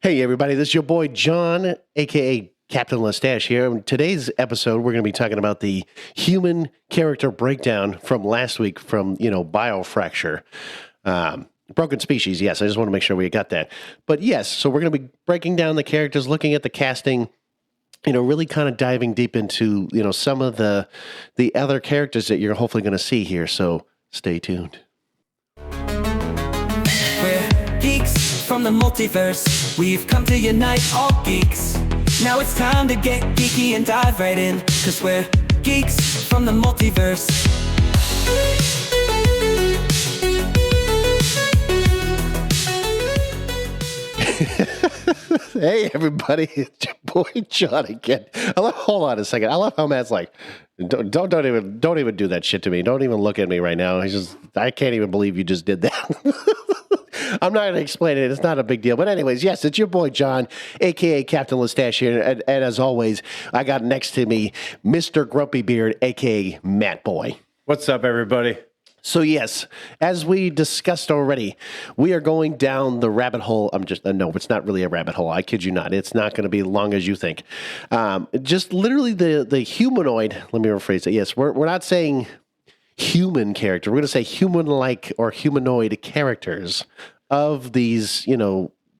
Hey, everybody, this is your boy John, aka Captain Lestache here. In today's episode, we're going to be talking about the human character breakdown from last week from, Biofracture. Broken Species, yes, I just want to make sure we got that. But yes, so we're going to be breaking down the characters, looking at the casting, really kind of diving deep into, some of the other characters that you're hopefully going to see here. So stay tuned. We're geeks from the multiverse. We've come to unite all geeks. Now it's time to get geeky and dive right in, 'cause we're geeks from the multiverse. Hey, everybody, it's your boy John again. Hold on a second. I love how Matt's like, don't even do that shit to me. Don't even look at me right now. I can't even believe you just did that. I'm not going to explain it. It's not a big deal. But anyways, yes, it's your boy John, a.k.a. Captain Lestache here. And as always, I got next to me Mr. Grumpy Beard, a.k.a. Matt Boy. What's up, everybody? So yes, as we discussed already, we are going down the rabbit hole. No, it's not really a rabbit hole. I kid you not. It's not going to be as long as you think. Just literally the humanoid, let me rephrase it. Yes, we're not saying human character. We're going to say human-like or humanoid characters of these,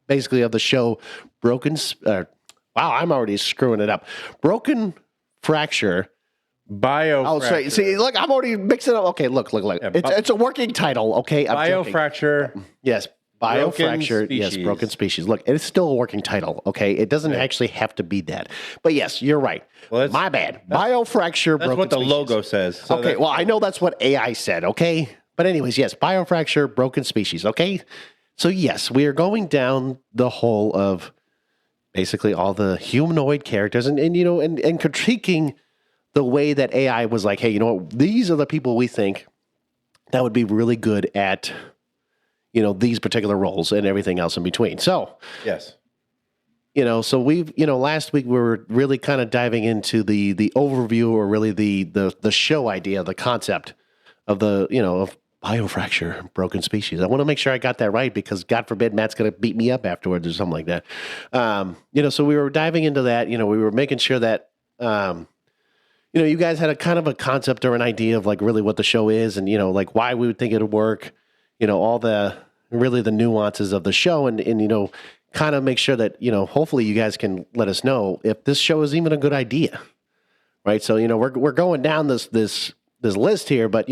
basically of the show Broken. Wow, I'm already screwing it up. Broken Fracture. Biofracture. Oh, sorry. See, look, I'm already mixing it up. Okay, look. Yeah, it's a working title, okay? Biofracture. Yes, Biofracture. Yes, Broken Species. Look, it's still a working title, okay? It doesn't actually have to be that. But yes, you're right. Well, my bad. Biofracture, That's Broken what the Species. logo says. So okay, well, I know that's what AI said, okay? But anyways, yes, Biofracture, Broken Species, okay? So yes, we are going down the whole of basically all the humanoid characters and critiquing the way that AI was like, hey, these are the people we think that would be really good at, these particular roles and everything else in between. So, yes. So we've, last week we were really kind of diving into the overview or really the show idea, the concept of of Biofracture, Broken Species. I want to make sure I got that right because God forbid Matt's going to beat me up afterwards or something like that. So we were diving into that, we were making sure that, you guys had a kind of a concept or an idea of like really what the show is and, like why we would think it would work, all the nuances of the show and kind of make sure that, hopefully you guys can let us know if this show is even a good idea. Right. So, we're going down this list here, but,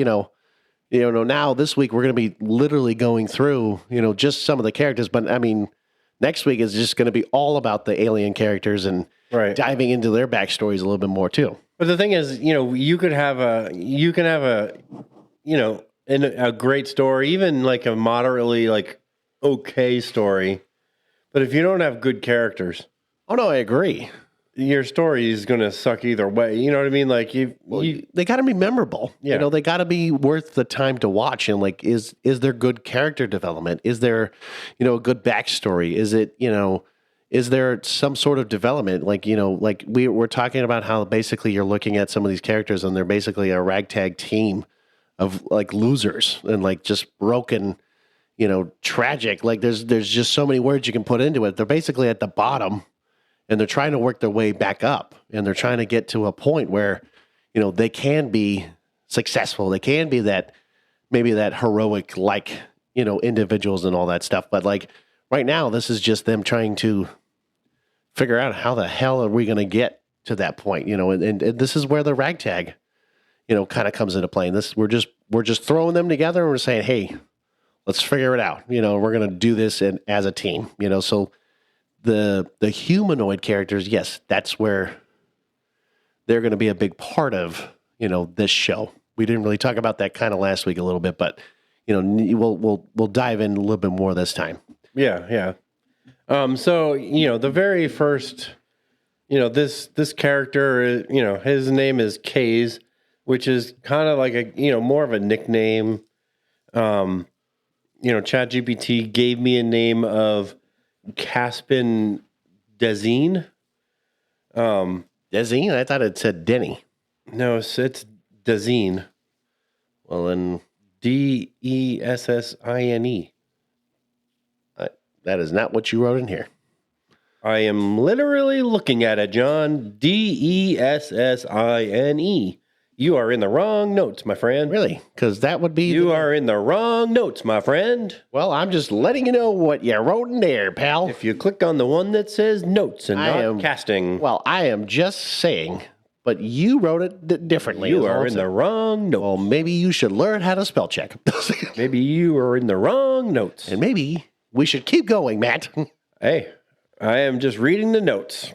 now this week we're going to be literally going through, just some of the characters. But I mean, next week is just going to be all about the alien characters and diving into their backstories a little bit more too. But the thing is, you can have a great story, even like a moderately like okay story. But if you don't have good characters, oh no, I agree. Your story is going to suck either way. You know what I mean? Like they got to be memorable. Yeah. They got to be worth the time to watch. And like, is there good character development? Is there, a good backstory? Is it, is there some sort of development? Like, like we're talking about how basically you're looking at some of these characters and they're basically a ragtag team of like losers and like just broken, tragic. Like there's just so many words you can put into it. They're basically at the bottom and they're trying to work their way back up and they're trying to get to a point where, they can be successful. They can be maybe that heroic, like, individuals and all that stuff. But like right now, this is just them trying to figure out how the hell are we going to get to that point, and this is where the ragtag, kind of comes into play. And we're just throwing them together and we're saying, hey, let's figure it out. We're going to do this as a team, so the humanoid characters, yes, that's where they're going to be a big part of, this show. We didn't really talk about that kind of last week a little bit, but, we'll dive in a little bit more this time. Yeah. So, the very first, this character, his name is Kaze, which is kind of like a, more of a nickname. ChatGPT gave me a name of Caspin Dezine. Dezine? I thought it said Denny. No, it's Dezine. Well, then Dessine. that is not what you wrote in here. I am literally looking at it, John. Dessine. You are in the wrong notes, my friend. Really? Because that would be... You are in the wrong notes, my friend. Well, I'm just letting you know what you wrote in there, pal. If you click on the one that says notes and not casting. Well, I am just saying, but you wrote it differently. You are in the wrong notes. Well, maybe you should learn how to spell check. Maybe you are in the wrong notes. And maybe we should keep going, Matt. Hey, I am just reading the notes.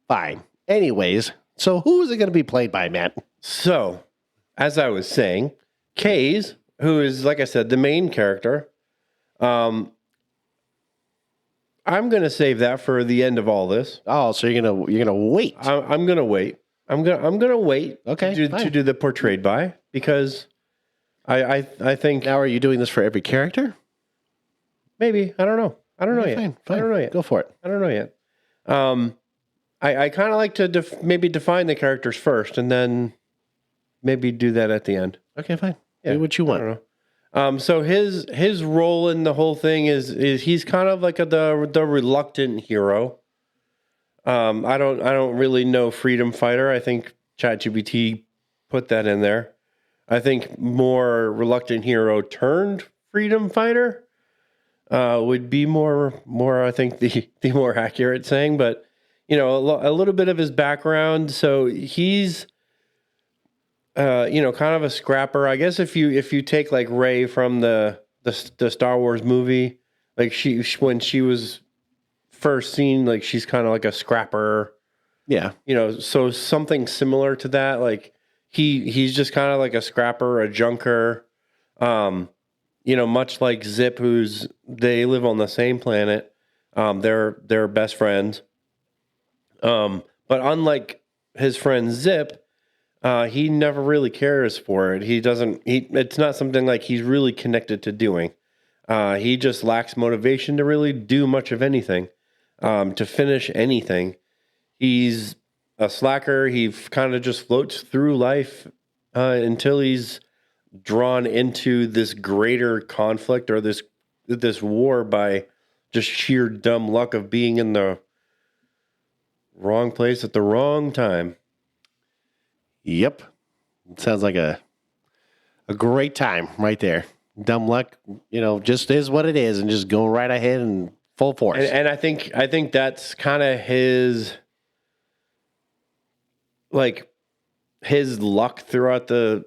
Fine. Anyways, so who is it going to be played by, Matt? So, as I was saying, Kays, who is, like I said, the main character, I'm going to save that for the end of all this. Oh, so you're gonna wait? I'm going to wait. I'm gonna wait. Okay, to do the portrayed by, because I think now, are you doing this for every character? Maybe. I don't know. I don't know yet. Fine. I don't know yet. Go for it. I don't know yet. I kind of like to maybe define the characters first, and then maybe do that at the end. Okay, fine. Yeah, do what you want. I don't know. So his role in the whole thing is he's kind of like the reluctant hero. I don't really know freedom fighter. I think ChatGPT put that in there. I think more reluctant hero turned freedom fighter would be more I think the more accurate saying. But you know, a little bit of his background. So he's kind of a scrapper. I guess if you take like Rey from the Star Wars movie, like when she was first seen, like she's kind of like a scrapper. Yeah. So something similar to that. Like he's just kind of like a scrapper, a junker. Much like Zip, they live on the same planet. They're best friends. But unlike his friend Zip, he never really cares for it. It's not something like he's really connected to doing. He just lacks motivation to really do much of anything, to finish anything. He's a slacker. He kind of just floats through life until he's drawn into this greater conflict or this war by just sheer dumb luck of being in the wrong place at the wrong time. Yep. Sounds like a great time right there. Dumb luck, just is what it is, and just going right ahead and full force. And I think that's kind of his luck throughout the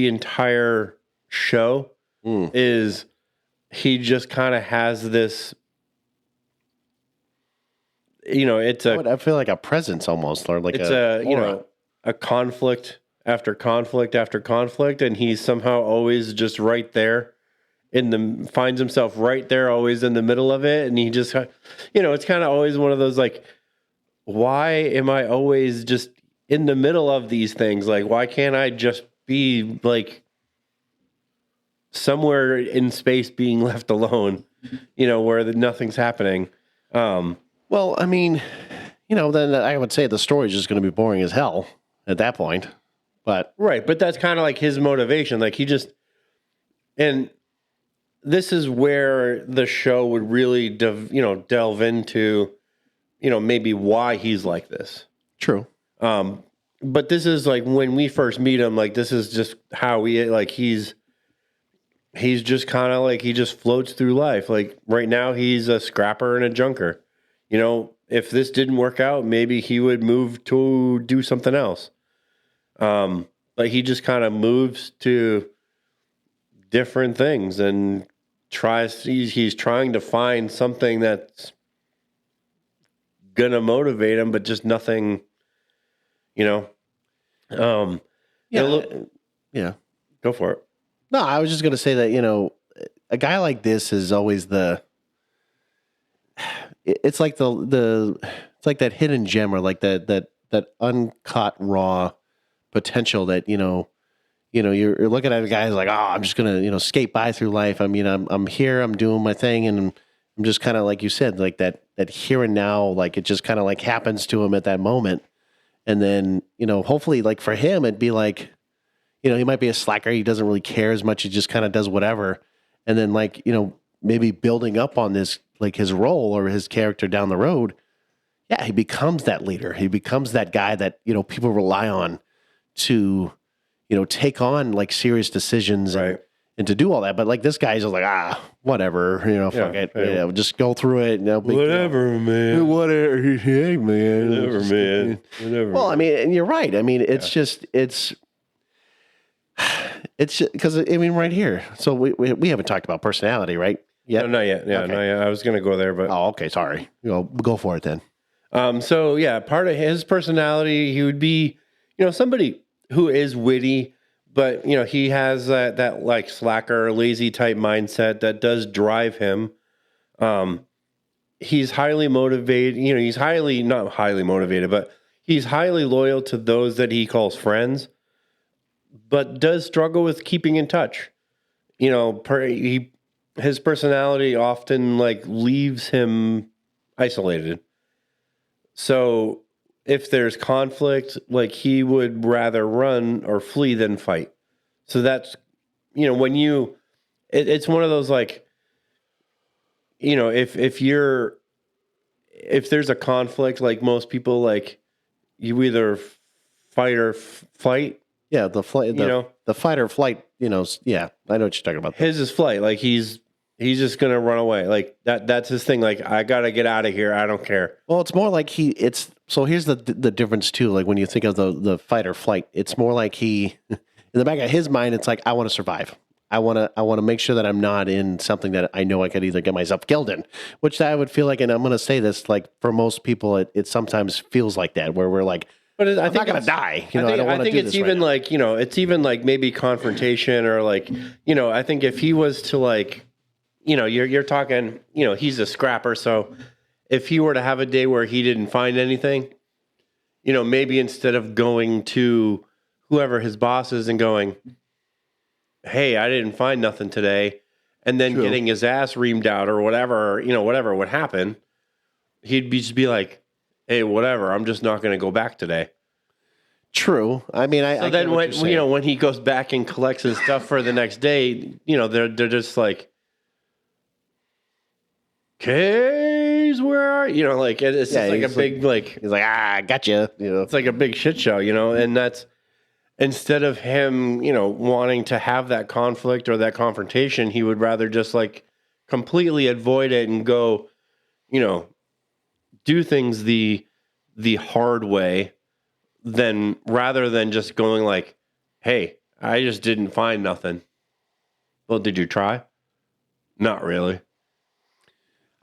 entire show is he just kind of has this. I feel like a presence almost, or like a conflict after conflict after conflict, and he's somehow always just right there finds himself right there, always in the middle of it, and he just, it's kind of always one of those like, why am I always just in the middle of these things? Like, why can't I just be like somewhere in space being left alone, where nothing's happening? Well, I mean, then I would say the story is just going to be boring as hell at that point. But right, but that's kind of like his motivation. Like and this is where the show would really, delve into, maybe why he's like this. True. But this is like when we first meet him. Like this is just how he's just kind of like he just floats through life. Like right now, he's a scrapper and a junker. If this didn't work out, maybe he would move to do something else. But he just kind of moves to different things and he's trying to find something that's gonna motivate him, but just nothing, Yeah. Go for it. No, I was just going to say that, a guy like this is always it's like it's like that hidden gem, or like that uncut raw potential that, you're looking at a guy who's like, oh, I'm just going to, skate by through life. I mean, I'm here, I'm doing my thing. And I'm just kind of, like you said, like that here and now, like it just kind of like happens to him at that moment. And then, hopefully like for him, it'd be like, he might be a slacker. He doesn't really care as much. He just kind of does whatever. And then like, maybe building up on this, like his role or his character down the road, yeah, he becomes that leader. He becomes that guy that, you know, people rely on to, you know, take on like serious decisions and to do all that. But like this guy's just like, whatever, you know, fuck it, you know, just go through it. You know, Whatever, man. Whatever, hey, man. Whatever, man. Whatever. Well, I mean, and you're right. I mean, it's just, it's because, I mean, right here. So we haven't talked about personality, right? Yeah. No, not yet. Yeah, Okay. not yet. I was going to go there, but. Oh, okay. Sorry. You know, go for it then. So yeah, part of his personality, he would be, you know, somebody who is witty, but you know, he has that like slacker, lazy type mindset that does drive him. He's highly motivated, you know, he's not highly motivated, but he's highly loyal to those that he calls friends, but does struggle with keeping in touch. You know, his personality often like leaves him isolated. So if there's conflict, like he would rather run or flee than fight. So that's, you know, when it's one of those like, you know, if there's a conflict, like most people, like you either fight or flight. Yeah, the fight or flight, you know, yeah, I know what you're talking about. His is flight. Like he's just gonna run away. Like that's his thing. Like I gotta get out of here. I don't care. Well, it's more like so here's the difference too. Like when you think of the fight or flight, it's more like he in the back of his mind, it's like I want to survive. I want to make sure that I'm not in something that I know I could either get myself killed in, which I would feel like, and I'm going to say this, like for most people, it sometimes feels like that, where we're like, but I'm not going to die. You know, I think it's even like, you know, it's even like maybe confrontation or like, you know, I think if he was to like, you know, you're talking, you know, he's a scrapper. So if he were to have a day where he didn't find anything, you know, maybe instead of going to whoever his boss is and going, hey, I didn't find nothing today, and then getting his ass reamed out or whatever, you know, whatever would happen, he'd just be like, hey, whatever, I'm just not going to go back today. True. I mean, so then when, you know, when he goes back and collects his stuff for the next day, you know, they're just like, Kays, where are you? You know, like it's just like a big like he's like, gotcha. You know, it's like a big shit show, you know, and that's instead of him, you know, wanting to have that conflict or that confrontation, he would rather just like completely avoid it and go, you know, do things the hard way, then rather than just going like, hey, I just didn't find nothing. Well, did you try? Not really.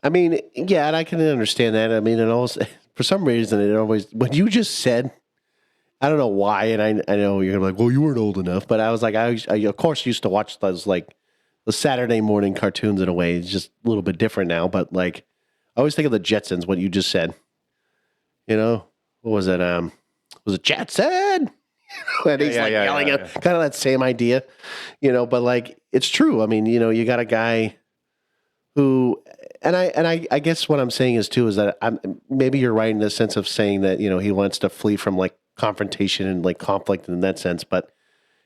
I mean, yeah, and I can understand that. I mean, and also for some reason, it always when you just said, I don't know why, and I know you're gonna be like, well, you weren't old enough, but I was like, I of course used to watch those like the Saturday morning cartoons in a way. It's just a little bit different now, but like I always think of the Jetsons. What you just said, you know, what was it? Was it Jetson? And he's yelling at kind of that same idea, you know. But like it's true. I mean, you know, you got a guy who. And I guess what I'm saying is too is that maybe you're right in the sense of saying that, you know, he wants to flee from like confrontation and like conflict in that sense, but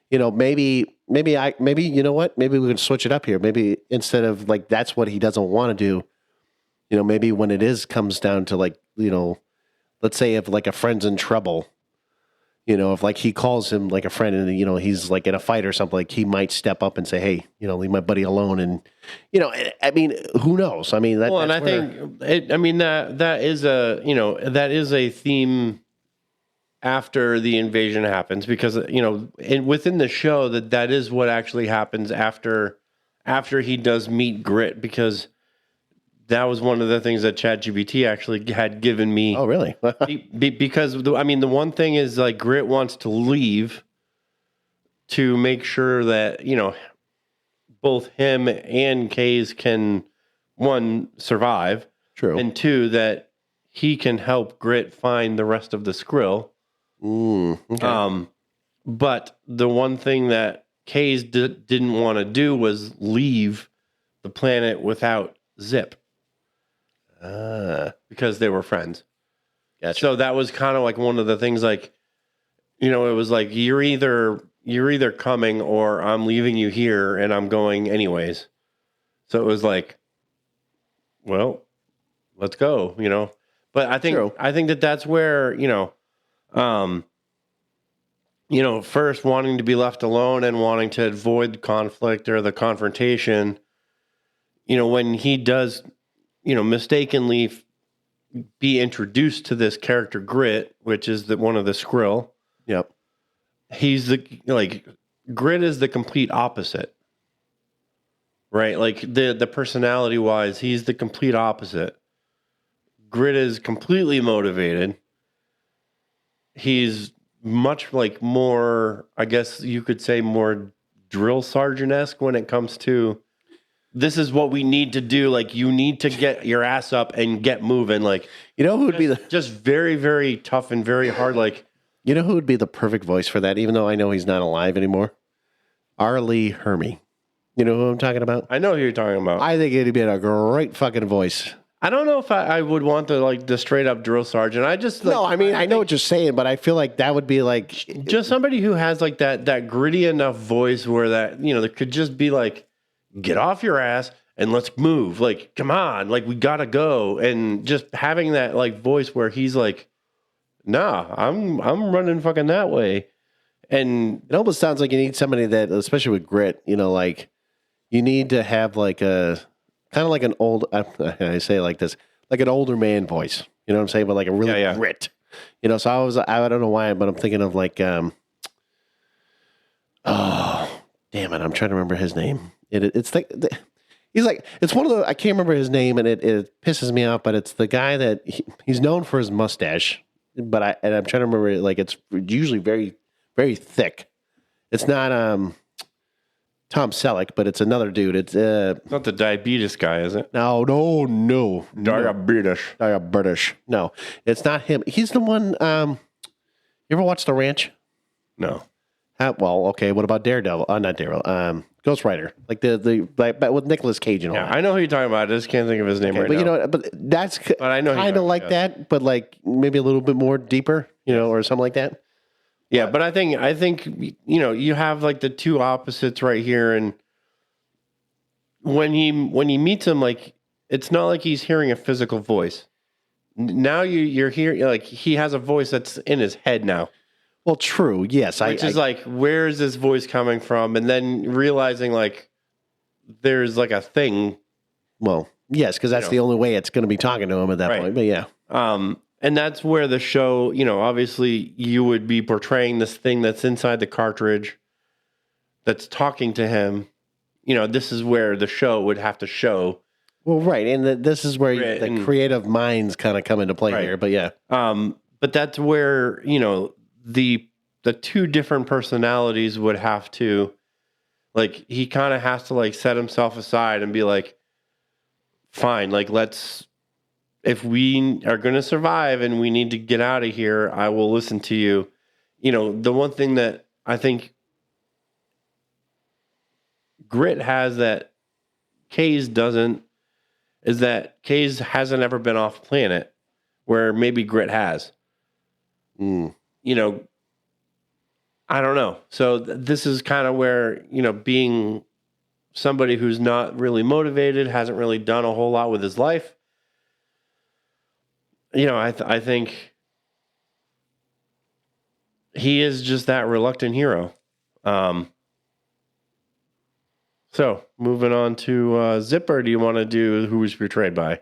you know, maybe you know what, maybe we can switch it up here. Maybe instead of like that's what he doesn't want to do, you know, maybe when it comes down to like, you know, let's say if like a friend's in trouble, you know, if like he calls him like a friend and, you know, he's like in a fight or something, like he might step up and say, hey, you know, leave my buddy alone. And, you know, I mean, who knows? I mean, that, well, and I think, that is a, you know, that is a theme after the invasion happens because, you know, within the show that is what actually happens after he does meet Grit, because that was one of the things that ChatGPT actually had given me. Oh, really? Because, I mean, the one thing is like Grit wants to leave to make sure that, you know, both him and Kays can, one, survive. True. And two, that he can help Grit find the rest of the Skrill. Okay. But the one thing that Kays didn't want to do was leave the planet without Zip. Because they were friends. Gotcha. So that was kind of like one of the things, like, you know, it was like you're either coming or I'm leaving you here and I'm going anyways. So it was like, well, let's go, you know. But I think that that's where, first wanting to be left alone and wanting to avoid the conflict or the confrontation, when he does, mistakenly be introduced to this character Grit, which is one of the Skrill. Yep. He's Grit is the complete opposite, right? Like the personality wise, he's the complete opposite. Grit is completely motivated. He's much more, I guess you could say, more drill sergeant-esque when it comes to, this is what we need to do. Like, you need to get your ass up and get moving. Like, who would be just very, very tough and very hard. Like, who would be the perfect voice for that? Even though I know he's not alive anymore, R. Lee Hermie. You know who I'm talking about? I know who you're talking about. I think it'd be a great fucking voice. I don't know if I would want the straight up drill sergeant. I just no. I mean, I know what you're saying, but I feel like that would be just somebody who has that gritty enough voice where that could just be like, get off your ass and let's move. Like, come on, like we gotta go, and just having that voice where he's like, nah, I'm running fucking that way, and it almost sounds like you need somebody that, especially with Grit, you need to have a. Kind of like an old, I say it like this, like an older man voice. You know what I'm saying? But like a really Grit. So I don't know why, but I'm thinking of oh, damn it. I'm trying to remember his name. It's it's one of the, I can't remember his name, and it pisses me off, but it's the guy that he's known for his mustache, but I'm trying to remember it. It's usually very, very thick. It's not, Tom Selleck, but it's another dude. It's not the diabetes guy, is it? No. Diabetes. No, it's not him. He's the one. You ever watch The Ranch? No. Well, okay. What about Daredevil? Not Daredevil. Ghost Rider, like with Nicolas Cage and all. Yeah, that. I know who you're talking about. I just can't think of his name right now. But that's I know kind of like that, but maybe a little bit more deeper, or something like that. Yeah, but I think you have the two opposites right here, and when he meets him, it's not like he's hearing a physical voice. Now you're hearing he has a voice that's in his head now. Well, true, yes. Which is where is this voice coming from? And then realizing there's a thing. Well, yes, because that's the only way it's going to be talking to him at that point. But yeah. And that's where the show, obviously you would be portraying this thing that's inside the cartridge that's talking to him. This is where the show would have to show. Well, right. And this is where the creative minds kind of come into play here. But yeah. But that's where, the two different personalities would have to, he kind of has to set himself aside and be fine, if we are going to survive and we need to get out of here, I will listen to you. The one thing that I think Grit has that Kays doesn't is that Kays hasn't ever been off planet, where maybe Grit has. I don't know. So this is kind of where, being somebody who's not really motivated, hasn't really done a whole lot with his life. I think he is just that reluctant hero. So moving on to Zipper, do you want to do who was portrayed by?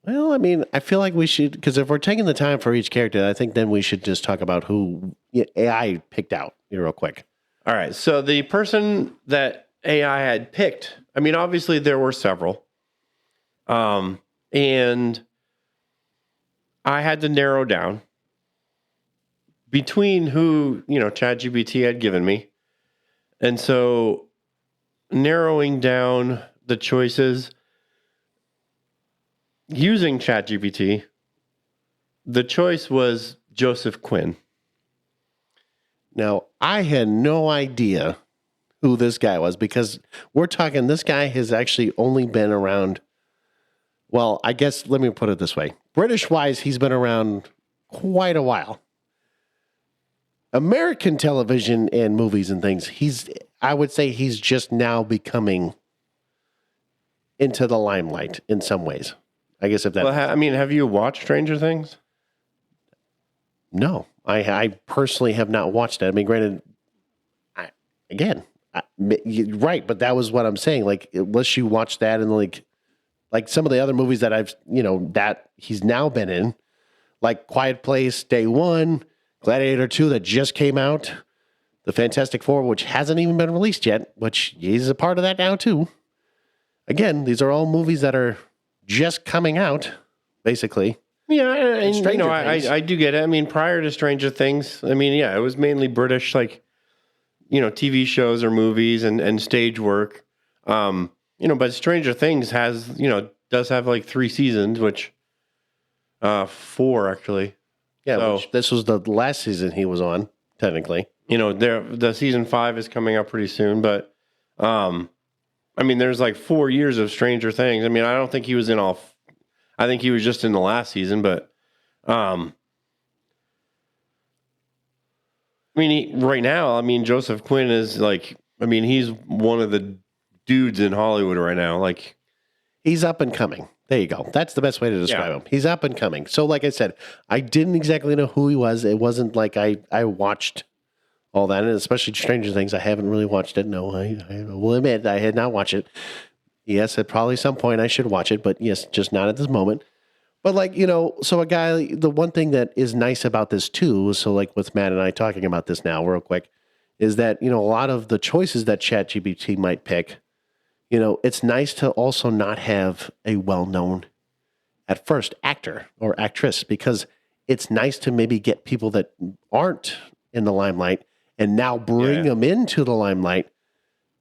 Well, I mean, I feel like we should, because if we're taking the time for each character, I think then we should just talk about who AI picked out real quick. All right. So the person that AI had picked, I mean, obviously there were several. And I had to narrow down between who, ChatGPT had given me. And so narrowing down the choices using ChatGPT, the choice was Joseph Quinn. Now, I had no idea who this guy was, because we're talking, this guy has actually only been around, well, I guess, let me put it this way. British-wise, he's been around quite a while. American television and movies and things, I would say he's just now becoming into the limelight in some ways. I guess if that. Well, I mean, have you watched Stranger Things? No, I personally have not watched it. I mean, granted, you're right, but that was what I'm saying. Like, unless you watch that and like some of the other movies that I've, that he's now been in, like Quiet Place, Day One, Gladiator 2 that just came out, The Fantastic Four, which hasn't even been released yet, which he's a part of that now too. Again, these are all movies that are just coming out, basically. Yeah, and I do get it. I mean, prior to Stranger Things, I mean, yeah, it was mainly British, like, TV shows or movies and stage work. But Stranger Things does have like 3 seasons, which 4 actually. Yeah, so, which this was the last season he was on, technically. The season 5 is coming out pretty soon, but I mean, there's like 4 years of Stranger Things. I mean, I don't think he was in all. I think he was just in the last season, but I mean, right now, I mean, Joseph Quinn is like, I mean, he's one of the dudes in Hollywood right now. Like, he's up and coming. There you go. That's the best way to describe him. He's up and coming. So, like I said, I didn't exactly know who he was. It wasn't like I watched all that, and especially Stranger Things. I haven't really watched it. No, I will admit I had not watched it. Yes, at probably some point I should watch it, but yes, just not at this moment. But like, so a guy, the one thing that is nice about this too, so like with Matt and I talking about this now real quick, is that, a lot of the choices that ChatGPT might pick, it's nice to also not have a well-known, at first, actor or actress, because it's nice to maybe get people that aren't in the limelight and now bring them into the limelight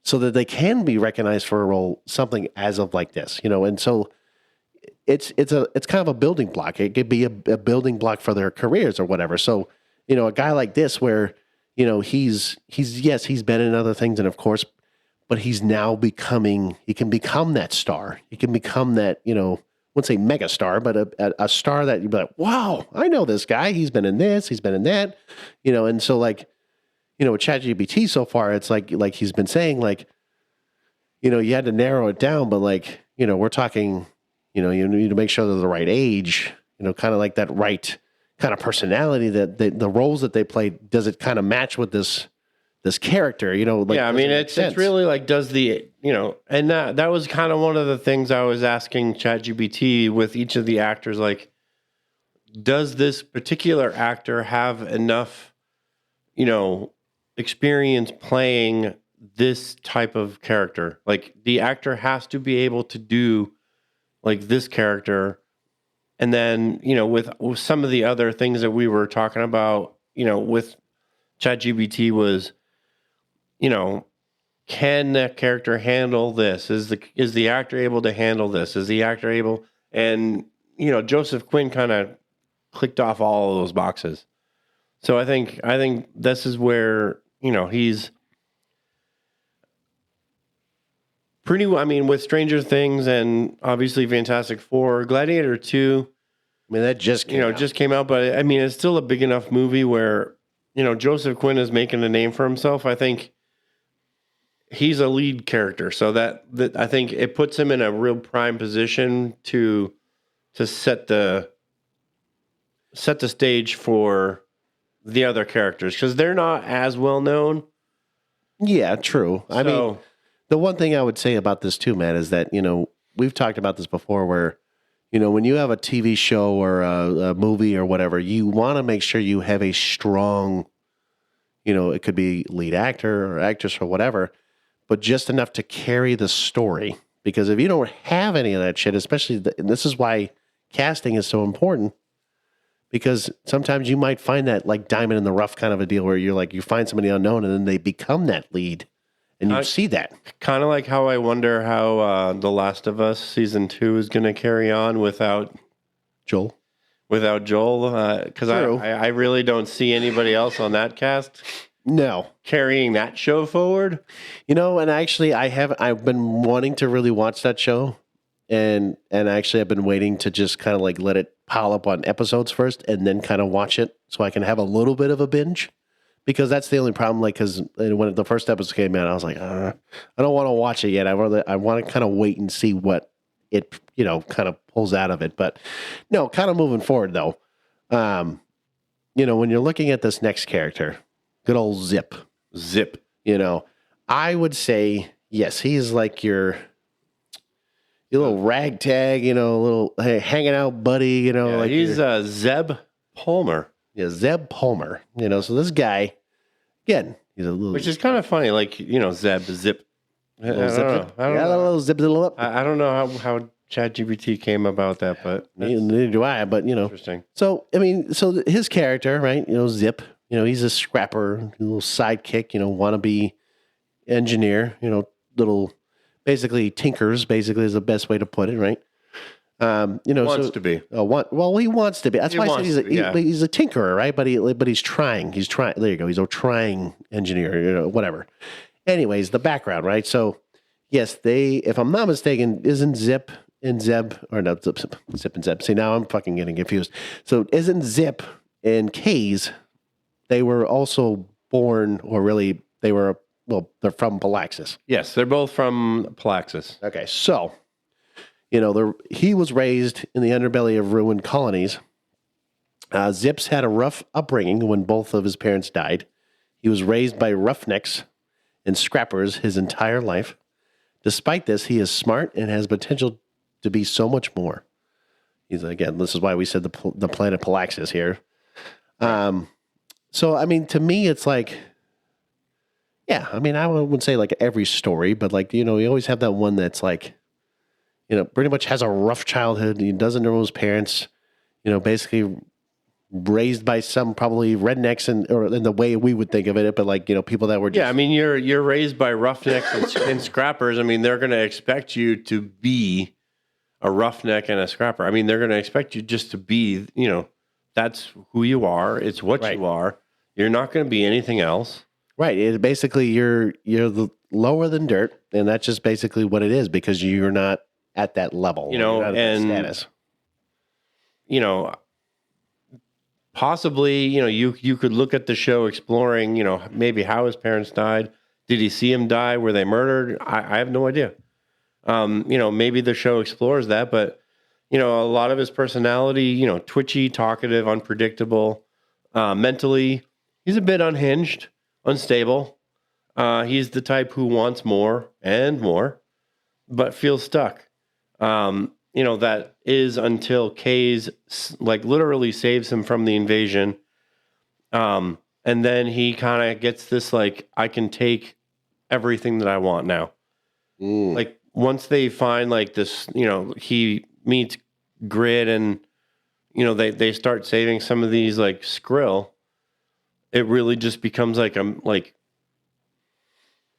so that they can be recognized for a role, something as of like this, and so it's kind of a building block. It could be a building block for their careers or whatever. So, a guy like this where, he's been in other things, and of course, but he's now he can become that star. He can become that, I wouldn't say mega star, but a star that you'd be like, wow, I know this guy. He's been in this, he's been in that, and so like, with ChatGPT so far, it's like he's been saying, like, you had to narrow it down, but like, we're talking, you need to make sure they're the right age, kind of like that right kind of personality that the roles that they play, does it kind of match with this character, like, yeah, I mean, it's really like, does the, and that was kind of one of the things I was asking ChatGPT with each of the actors, like, does this particular actor have enough, experience playing this type of character? Like, the actor has to be able to do like this character. And then, with some of the other things that we were talking about, with ChatGPT was, can that character handle this? Is the actor able to handle this? Is the actor able? And, Joseph Quinn kind of clicked off all of those boxes. So I think this is where, he's pretty, I mean, with Stranger Things and obviously Fantastic Four, Gladiator 2. I mean, that just came out, but I mean, it's still a big enough movie where, Joseph Quinn is making a name for himself. I think he's a lead character. So that I think it puts him in a real prime position to set the stage for the other characters, because they're not as well known. Yeah, true. I mean, the one thing I would say about this too, Matt, is that, we've talked about this before where, when you have a TV show or a movie or whatever, you want to make sure you have a strong, it could be lead actor or actress or whatever, but just enough to carry the story. Because if you don't have any of that shit, especially, and this is why casting is so important, because sometimes you might find that like diamond in the rough kind of a deal where you're like, you find somebody unknown and then they become that lead. And you see that. Kind of like how I wonder how The Last of Us Season 2 is going to carry on without Joel. Because I really don't see anybody else on that cast. No. Carrying that show forward. And actually I've been wanting to really watch that show. And actually I've been waiting to just kind of like let it pile up on episodes first and then kind of watch it so I can have a little bit of a binge. Because that's the only problem, like, because when the first episode came out, I was like, I don't want to watch it yet. I want to kind of wait and see what it, kind of pulls out of it. But no, kind of moving forward though. When you're looking at this next character, good old Zip, I would say, yes, he's like your little ragtag, little hanging out buddy, like he's Zeb Palmer. Yeah, Zeb Palmer. So this guy, again, he's a little, which is kind of funny, like Zip. I don't know. I don't know how ChatGPT came about that, but neither do I. But interesting. So his character, right? Zip. He's a scrapper, a little sidekick. Wannabe engineer. Little, basically tinkers. Basically, is the best way to put it, right? Wants to be. Well, he wants to be. That's why I said he's a tinkerer, right? But he's trying. He's trying. There you go. He's a trying engineer. Whatever. Anyways, the background, right? So, yes, if I'm not mistaken, isn't Zip and Zeb, or no, Zip and Zeb. See, now I'm fucking getting confused. So, isn't Zip and Kays, they were also born, or really, they're from Palaxis. Yes, they're both from Palaxis. Okay, so, he was raised in the underbelly of ruined colonies. Zips had a rough upbringing when both of his parents died. He was raised by roughnecks and scrappers his entire life. Despite this, he is smart and has potential to be so much more. This is why we said the planet Palaxis here. So, I mean, to me, it's like, yeah, I mean, I wouldn't say like every story, but like, you always have that one that's like, pretty much has a rough childhood. He doesn't know his parents, basically raised by some probably rednecks or in the way we would think of it, but like, people that were just... Yeah, I mean, you're raised by roughnecks and scrappers. I mean, they're going to expect you to be a roughneck and a scrapper. I mean, they're going to expect you just to be, that's who you are. It's what you are. You're not going to be anything else. Right. Basically, you're the lower than dirt, and that's just basically what it is, because you're not at that level. You're not at that status. Possibly, you could look at the show exploring, maybe how his parents died. Did he see him die? Were they murdered? I have no idea. Maybe the show explores that, but, a lot of his personality, twitchy, talkative, unpredictable, mentally, he's a bit unhinged, unstable. He's the type who wants more and more, but feels stuck. That is until Kays like literally saves him from the invasion. And then he kind of gets this, like, I can take everything that I want now. Like once they find like this, he meets Grid and, they start saving some of these like Skrill. It really just becomes like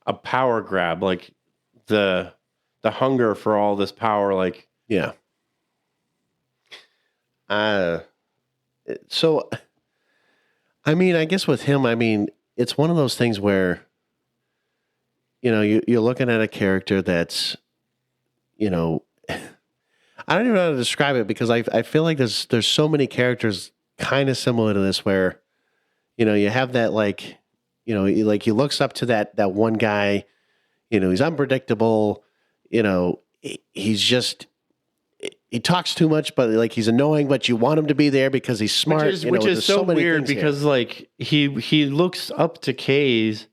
a power grab, like the hunger for all this power, like, yeah. So, I mean, I guess with him, I mean, it's one of those things where, you're looking at a character that's, I don't even know how to describe it, because I feel like there's so many characters kind of similar to this where, you have that like, he looks up to that one guy, he's unpredictable, he's just, he talks too much, but like he's annoying, but you want him to be there because he's smart. Which is so weird because like he looks up to Kays,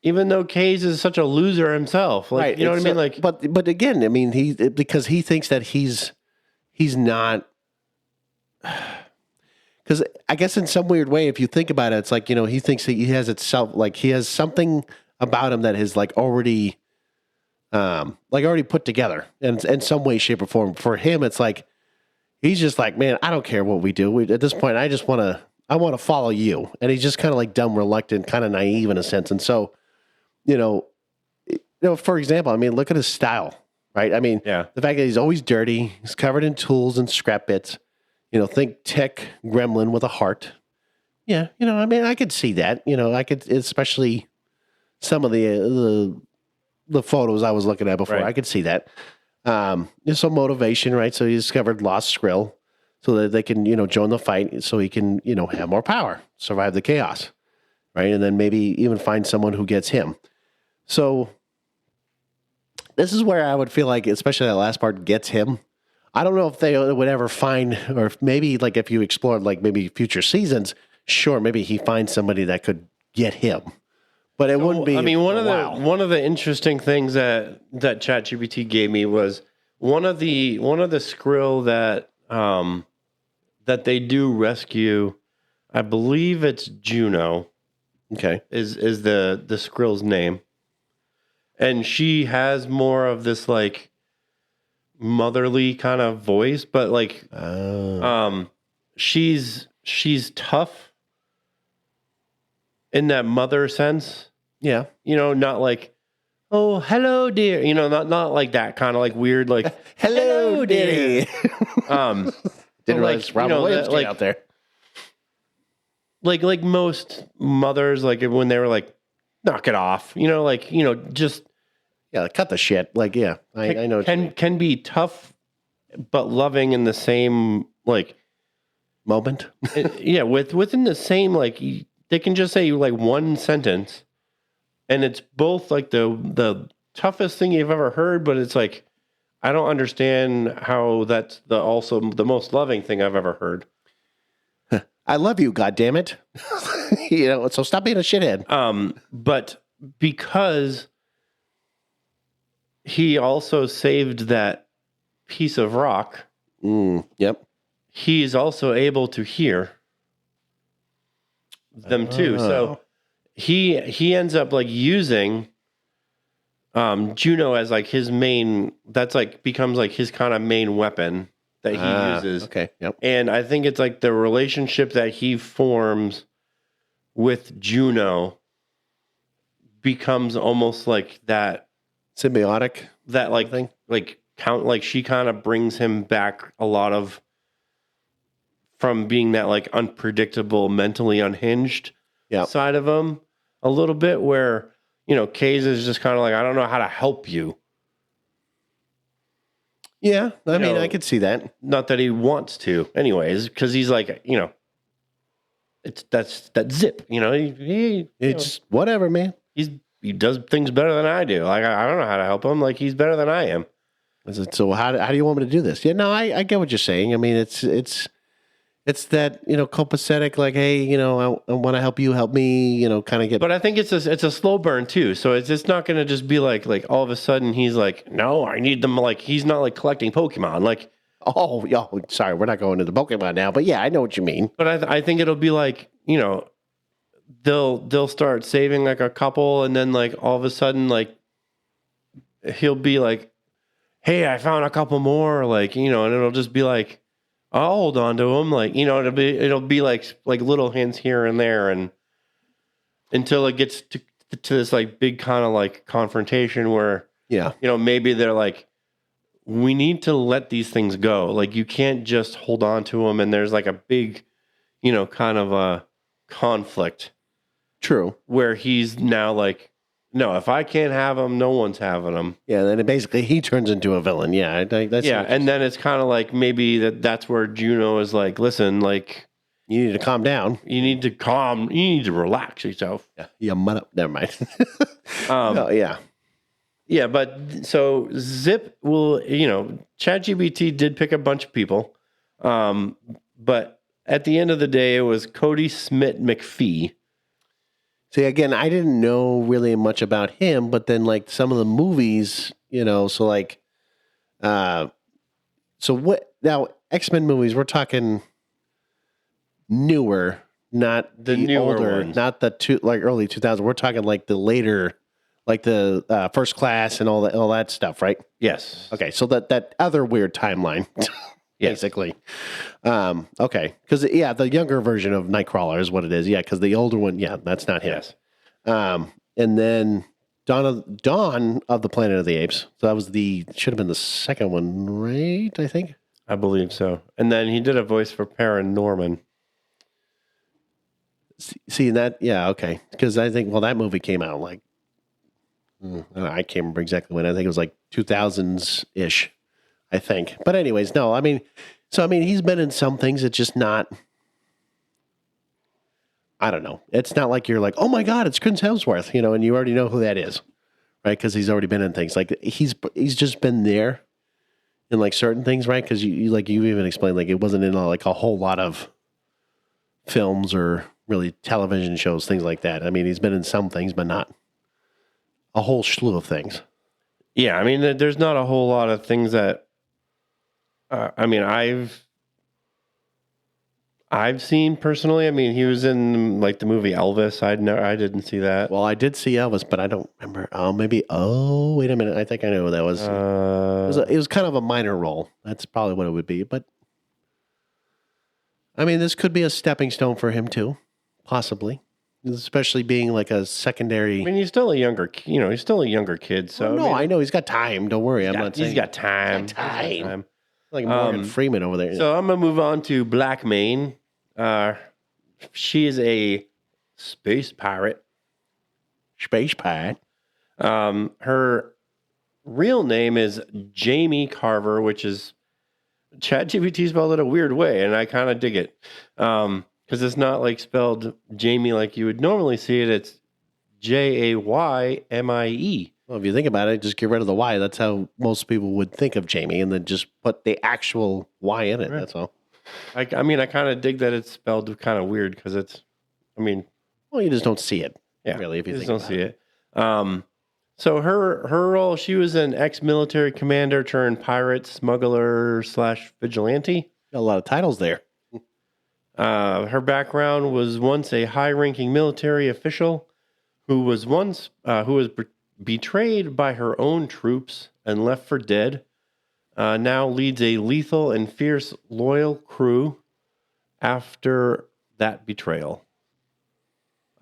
even though Kays is such a loser himself. Like, right. You know what I mean? Like, but again, I mean, because he thinks that he's not. Because I guess in some weird way, if you think about it, it's like, he thinks that he has he has something about him that is like already put together in some way, shape, or form. For him, it's like, he's just like, man, I don't care what we do. At this point, I want to follow you. And he's just kind of like dumb, reluctant, kind of naive in a sense. And so, for example, I mean, look at his style, right? I mean, yeah. The fact that he's always dirty, he's covered in tools and scrap bits. Think tech gremlin with a heart. Yeah, I mean, I could see that. I could, especially some of the photos I was looking at before. Right. I could see that. There's some motivation, right? So he discovered Lost Skrill so that they can, join the fight so he can, have more power, survive the chaos, right? And then maybe even find someone who gets him. So This is where I would feel like, especially that last part gets him. I don't know if they would ever find, or if maybe like if you explored like maybe future seasons, sure, maybe he finds somebody that could get him. But it wouldn't be. I mean, one of the interesting things that ChatGPT gave me was one of the Skrill that they do rescue. I believe it's Juno. Okay, is the Skrill's name, and she has more of this like motherly kind of voice, but like she's tough in that mother sense. yeah, Not like, oh, hello, dear. Not like that kind of like weird, like, hello, dearie. Didn't realize Robin Williams came out there. Like most mothers, like when they were like, knock it off, just Yeah, cut the shit. Like, yeah, I know. Can be tough, but loving in the same like moment. yeah, within the same like they can just say like one sentence, and it's both like the toughest thing you've ever heard, but it's like I don't understand how that's also the most loving thing I've ever heard. I love you, goddammit. So stop being a shithead. But because he also saved that piece of rock, Yep. he's also able to hear them too. So he ends up like using Juno as like his main, that's like becomes like his kind of main weapon that he uses. Okay. Yep. And I think it's like the relationship that he forms with Juno becomes almost like that Symbiotic. that like thing. Like she kind of brings him back a lot of from being that like unpredictable, mentally unhinged side of him a little bit, where Kaze is just kind of like, I don't know how to help you. Yeah, I mean, I could see that. Not that he wants to, anyways, because he's like, it's that Zip. It's whatever, man. He does things better than I do. Like I don't know how to help him. Like he's better than I am. So how do you want me to do this? Yeah, no, I get what you're saying. I mean, it's that copacetic, like, hey, I want to help you, help me, kind of get. But I think it's a slow burn too. So it's just not going to just be like all of a sudden he's like, no, I need them. Like he's not like collecting Pokemon. Like, oh, sorry, we're not going to the Pokemon now, but yeah, I know what you mean. But I think it'll be like, they'll start saving like a couple, and then like all of a sudden like he'll be like, hey, I found a couple more, like, and it'll just be like, I'll hold on to them, like, it'll be like little hints here and there, and until it gets to this like big kind of like confrontation where maybe they're like, we need to let these things go, like you can't just hold on to them, and there's like a big kind of a conflict. True. Where he's now like, no, if I can't have them, no one's having them. Yeah, then basically he turns into a villain. Yeah, that's and then it's kind of like maybe that's where Juno is like, listen, like you need to calm down. You need to relax yourself. Yeah, never mind. Yeah, but so Zip will, ChatGPT did pick a bunch of people, but at the end of the day, it was Cody Smith McPhee. See, again, I didn't know really much about him, but then like some of the movies, so like, so what now? X-Men movies, we're talking newer, not the newer older, ones. Not the early 2000s. We're talking like the later, like the First Class and all that stuff, right? Yes. Okay, so that other weird timeline. Basically. Okay. Because, the younger version of Nightcrawler is what it is. Yeah, because the older one, that's not him. Yes. And then Dawn of the Planet of the Apes. So that was should have been the second one, right? I think. I believe so. And then he did a voice for Paranorman. See that? Yeah, okay. Because I think, that movie came out like, I can't remember exactly when. I think it was like 2000s-ish. I think. But anyways, no, I mean, he's been in some things. It's just not, I don't know. It's not like you're like, oh my God, it's Chris Hemsworth, and you already know who that is. right? Because he's already been in things like he's just been there in like certain things, right? Because you like you even explained like it wasn't in like a whole lot of films or really television shows, things like that. I mean, he's been in some things, but not a whole slew of things. Yeah, I mean, there's not a whole lot of things that. I mean, I've seen personally. I mean, he was in like the movie Elvis. I didn't see that. Well, I did see Elvis, but I don't remember. Oh, maybe. Oh, wait a minute. I think I know what that was. It was kind of a minor role. That's probably what it would be. But I mean, this could be a stepping stone for him too, possibly, especially being like a secondary. I mean, he's still a younger, he's still a younger kid. So no, I know he's got time. Don't worry. I'm not saying he's got time. He's got time. Like Morgan Freeman over there. So I'm gonna move on to Black Mane. She is a space pirate. Space pirate. Her real name is Jamie Carver, which is ChatGPT spelled it a weird way, and I kind of dig it because it's not like spelled Jamie like you would normally see it. It's Jaymie. Well, if you think about it, just get rid of the Y. That's how most people would think of Jamie, and then just put the actual Y in it. Right. That's all. I mean, I kind of dig that it's spelled kind of weird because it's, I mean, well, you just don't see it. Yeah, really, if you just think don't see it. So her role, she was an ex-military commander turned pirate, smuggler / vigilante. Got a lot of titles there. Her background was once a high-ranking military official who was betrayed by her own troops and left for dead. Now leads a lethal and fierce loyal crew after that betrayal.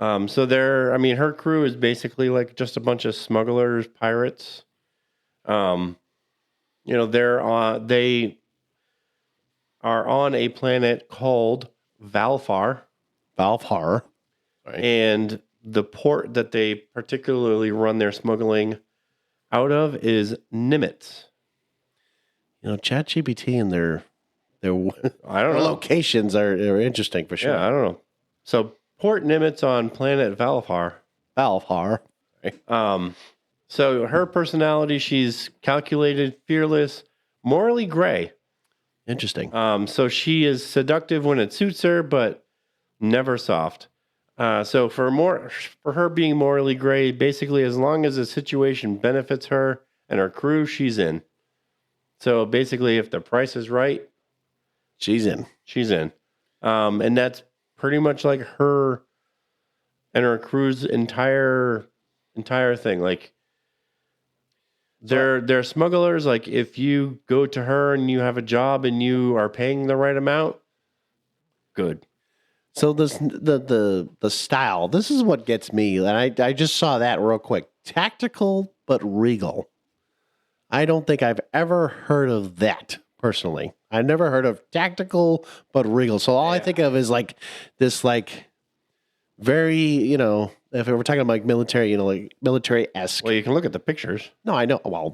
So her crew is basically like just a bunch of smugglers, pirates. They are on a planet called Valfar. Right. And the port that they particularly run their smuggling out of is Nimitz. ChatGPT and their I don't know. Locations are interesting for sure. Yeah, I don't know. So Port Nimitz on planet Valfar. Right. So her personality, she's calculated, fearless, morally gray. Interesting. So she is seductive when it suits her, but never soft. So for her being morally gray, basically as long as the situation benefits her and her crew, she's in. So basically, if the price is right, she's in. And that's pretty much like her and her crew's entire thing. Like they're smugglers. Like if you go to her and you have a job and you are paying the right amount, good. So the style, this is what gets me. And I just saw that real quick. Tactical but regal. I don't think I've ever heard of that personally. I've never heard of tactical but regal. So all I think of is like this, like very, if we're talking about like military, like military-esque. Well, you can look at the pictures. No, I know. Well,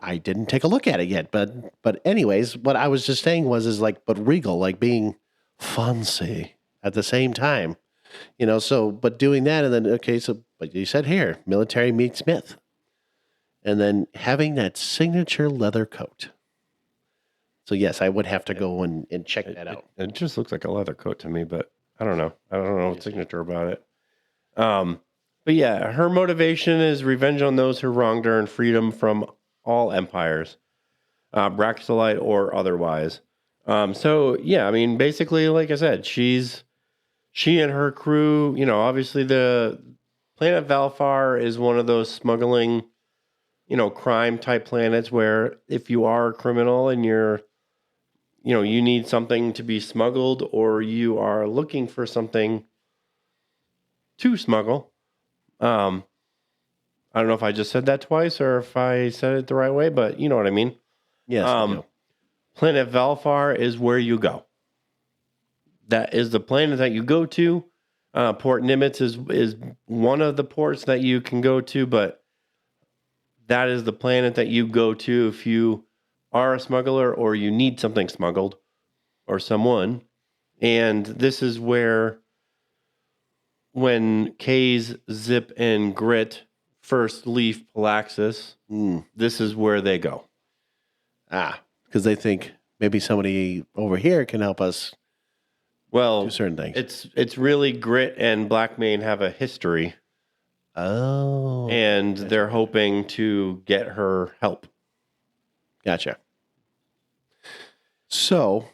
I didn't take a look at it yet, but anyways, what I was just saying is like, but regal, like being fancy at the same time, So, but doing that, and then but you said here, military meets myth. And then having that signature leather coat. So yes, I would have to go and check that out. It just looks like a leather coat to me, but I don't know. I don't know what's signature about it. But yeah, her motivation is revenge on those who wronged her and freedom from all empires, Braxolite or otherwise. So yeah, I mean, basically, like I said, she and her crew. Obviously the planet Valfar is one of those smuggling, crime type planets where if you are a criminal and you're, you need something to be smuggled or you are looking for something to smuggle. I don't know if I just said that twice or if I said it the right way, but you know what I mean? Yes. Planet Valfar is where you go. That is the planet that you go to. Port Nimitz is one of the ports that you can go to, but that is the planet that you go to if you are a smuggler or you need something smuggled or someone. And this is where when Kay's Zip and Grit First Leaf Palaxis, this is where they go. Because they think maybe somebody over here can help us do certain things. It's really Grit and Blackmane have a history. Oh. And they're hoping to get her help. Gotcha. So,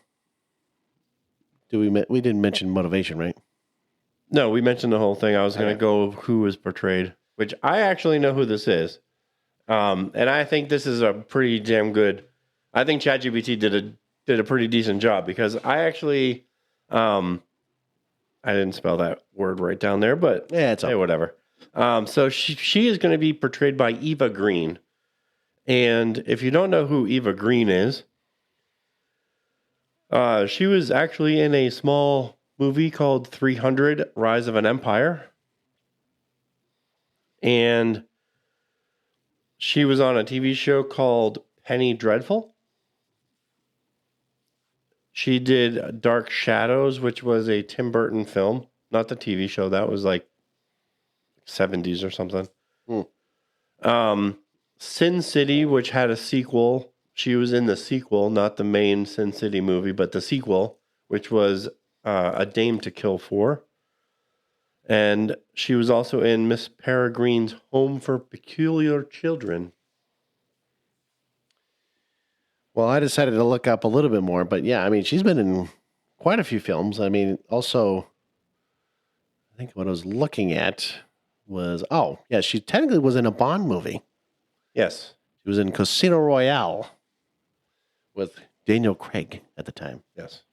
we didn't mention motivation, right? No, we mentioned the whole thing. I was going to go who was portrayed, which I actually know who this is. And I think this is a pretty damn good. I think ChatGPT did a pretty decent job because I actually, I didn't spell that word right down there, but yeah, it's hey, whatever. So she is going to be portrayed by Eva Green. And if you don't know who Eva Green is, she was actually in a small movie called 300 Rise of an Empire. And she was on a TV show called Penny Dreadful. She did Dark Shadows, which was a Tim Burton film. Not the TV show. That was like 70s or something. Sin City, which had a sequel. She was in the sequel, not the main Sin City movie, but the sequel, which was A Dame to Kill For. And she was also in Miss Peregrine's Home for Peculiar Children. Well, I decided to look up a little bit more, but yeah, I mean, she's been in quite a few films. I mean, also, I think what I was looking at was, she technically was in a Bond movie. Yes. She was in Casino Royale with Daniel Craig at the time. Yes.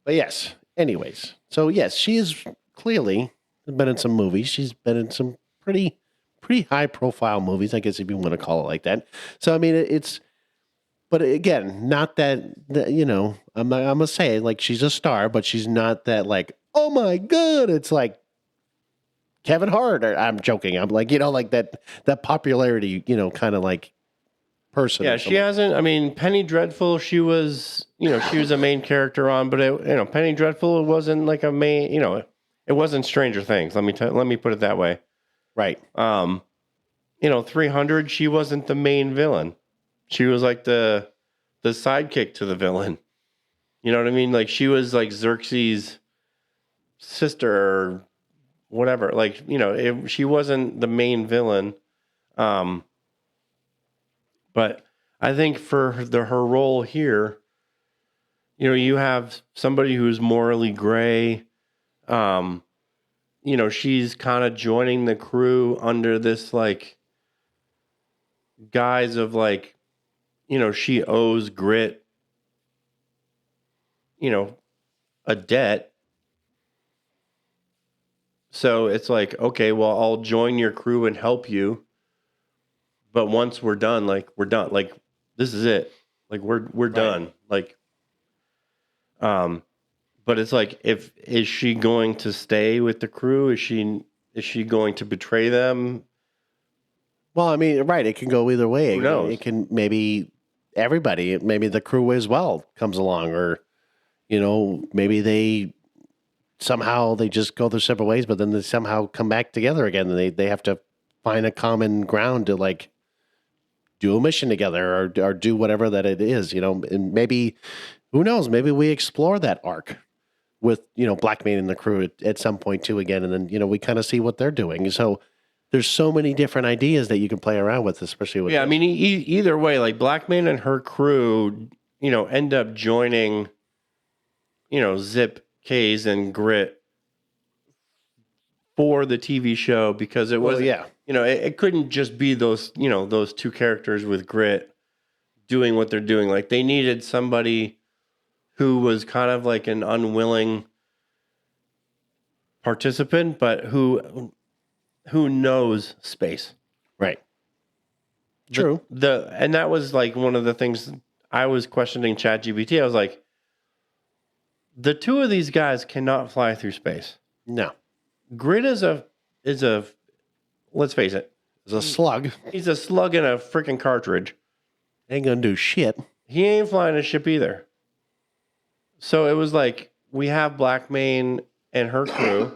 But yes, anyways. So yes, she is clearly been in some movies. She's been in some pretty high profile movies, I guess if you want to call it like that. So I mean, but again, not that you know, I'm gonna say like she's a star, but she's not that like, oh my god, it's like Kevin Hart. Or I'm joking. I'm like, you know, like that popularity, you know, kind of like person. Yeah, she hasn't. I mean, Penny Dreadful, she was a main character on, but Penny Dreadful, it wasn't like a main. It wasn't Stranger Things. Let me put it that way. Right. 300, she wasn't the main villain. She was like the sidekick to the villain. You know what I mean? Like she was like Xerxes' sister or whatever. Like, she wasn't the main villain. But I think for her role here, you have somebody who's morally gray. She's kind of joining the crew under this like guise of like, she owes Grit, a debt. So it's like, okay, well, I'll join your crew and help you. But once we're done, like we're done. Like this is it. Like we're done. Like, but it's like, is she going to stay with the crew? Is she going to betray them? Well, I mean, right. It can go either way. Who knows? It can maybe everybody, maybe the crew as well comes along, or maybe they somehow they just go their separate ways, but then they somehow come back together again, and they have to find a common ground to like do a mission together or do whatever that it is, and maybe who knows? Maybe we explore that arc with Blackmane and the crew at some point too again, and then we kind of see what they're doing. So there's so many different ideas that you can play around with, especially with I mean, either way, like Blackmane and her crew, end up joining, Zip, Kays, and Grit for the TV show because it was it couldn't just be those those two characters with Grit doing what they're doing. Like they needed somebody who was kind of like an unwilling participant, but who knows space. Right. True. And that was like one of the things I was questioning ChatGPT. I was like, the two of these guys cannot fly through space. No. Grit is a let's face it, is a slug. He's a slug in a freaking cartridge. Ain't gonna do shit. He ain't flying a ship either. So it was like we have Blackmane and her crew,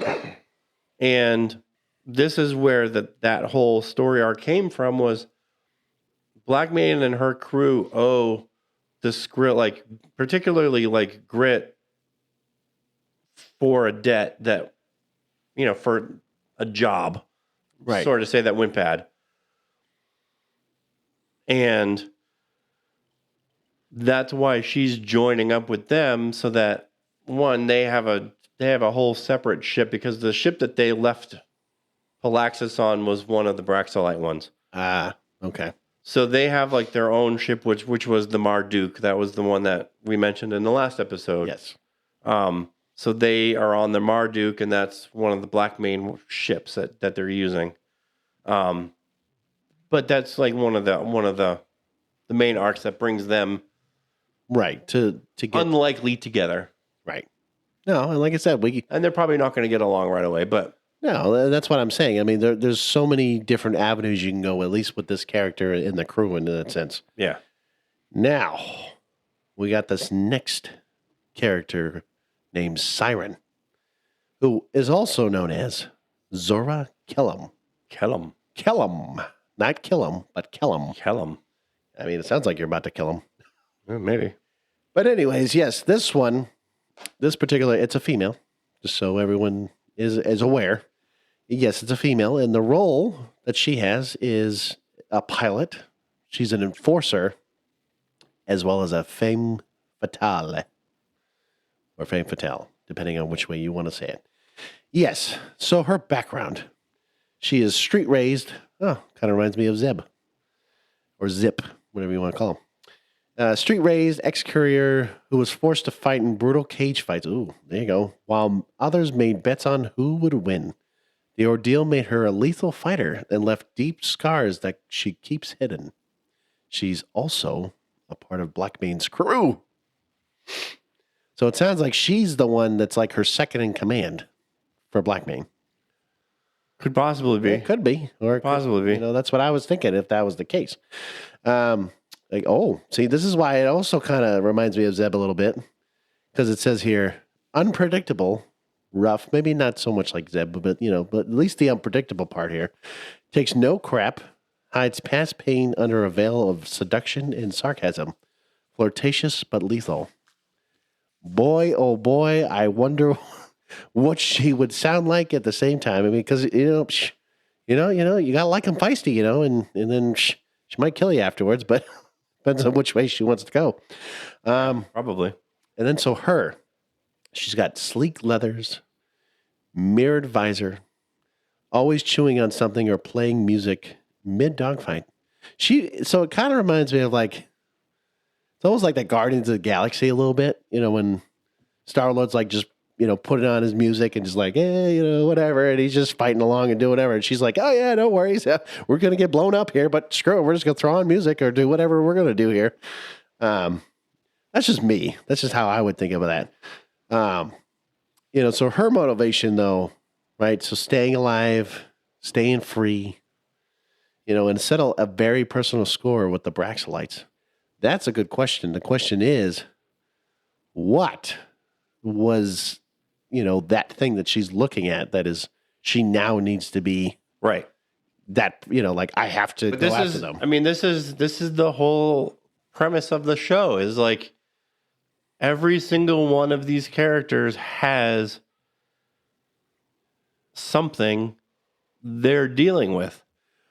and this is where that whole story arc came from, was Black Maiden and her crew owe the script, like particularly like Grit, for a debt that, for a job, Right. sort of say that went bad. And that's why she's joining up with them, so that one, they have a whole separate ship, because the ship that they left Palaxis on was one of the Braxolite ones. Ah, okay. So they have like their own ship, which was the Marduk. That was the one that we mentioned in the last episode. Yes. So they are on the Marduk, and that's one of the Black Main ships that they're using. But that's like one of the main arcs that brings them Right. To get unlikely together. right. No, and like I said, And they're probably not going to get along right away, but no, that's what I'm saying. I mean, there's so many different avenues you can go, at least with this character and the crew in that sense. yeah. Now, we got this next character named Siren, who is also known as Zora Kellum. Kellum. Kellum. Not Killam, but Kellum. Kellum. I mean, it sounds like you're about to kill him. Maybe. But anyways, yes, this particular, it's a female, just so everyone is aware. Yes, it's a female, and the role that she has is a pilot. She's an enforcer, as well as a femme fatale, or femme fatale, depending on which way you want to say it. Yes, so her background. She is street raised. Oh, kind of reminds me of Zeb, or Zip, whatever you want to call him. Street raised ex-courier who was forced to fight in brutal cage fights. Ooh, there you go. While others made bets on who would win. The ordeal made her a lethal fighter and left deep scars that she keeps hidden. She's also a part of Blackmane's crew. So it sounds like she's the one that's like her second in command for Blackmane. Could possibly be. It could be. Or it could- Possibly be. that's what I was thinking if that was the case. See, this is why it also kind of reminds me of Zeb a little bit. Because it says here, unpredictable, rough, maybe not so much like Zeb, but at least the unpredictable part here. Takes no crap, hides past pain under a veil of seduction and sarcasm. Flirtatious but lethal. Boy, oh boy, I wonder what she would sound like at the same time. I mean, because you gotta like them feisty, and then she might kill you afterwards, but depends on which way she wants to go. Probably. And then she's got sleek leathers, mirrored visor, always chewing on something or playing music mid dogfight. So it kind of reminds me of like, it's almost like the Guardians of the Galaxy a little bit, when Star-Lord's like just, putting on his music and just like, whatever. And he's just fighting along and do whatever. And she's like, oh yeah, no worries. We're going to get blown up here, but screw it. We're just going to throw on music or do whatever we're going to do here. That's just me. That's just how I would think of that. So her motivation though, right? So staying alive, staying free, and settle a very personal score with the Braxolites. That's a good question. The question is, what was, that thing that she's looking at that is she now needs to be Right. that, like I have to go after them. I mean, this is the whole premise of the show, is like every single one of these characters has something they're dealing with.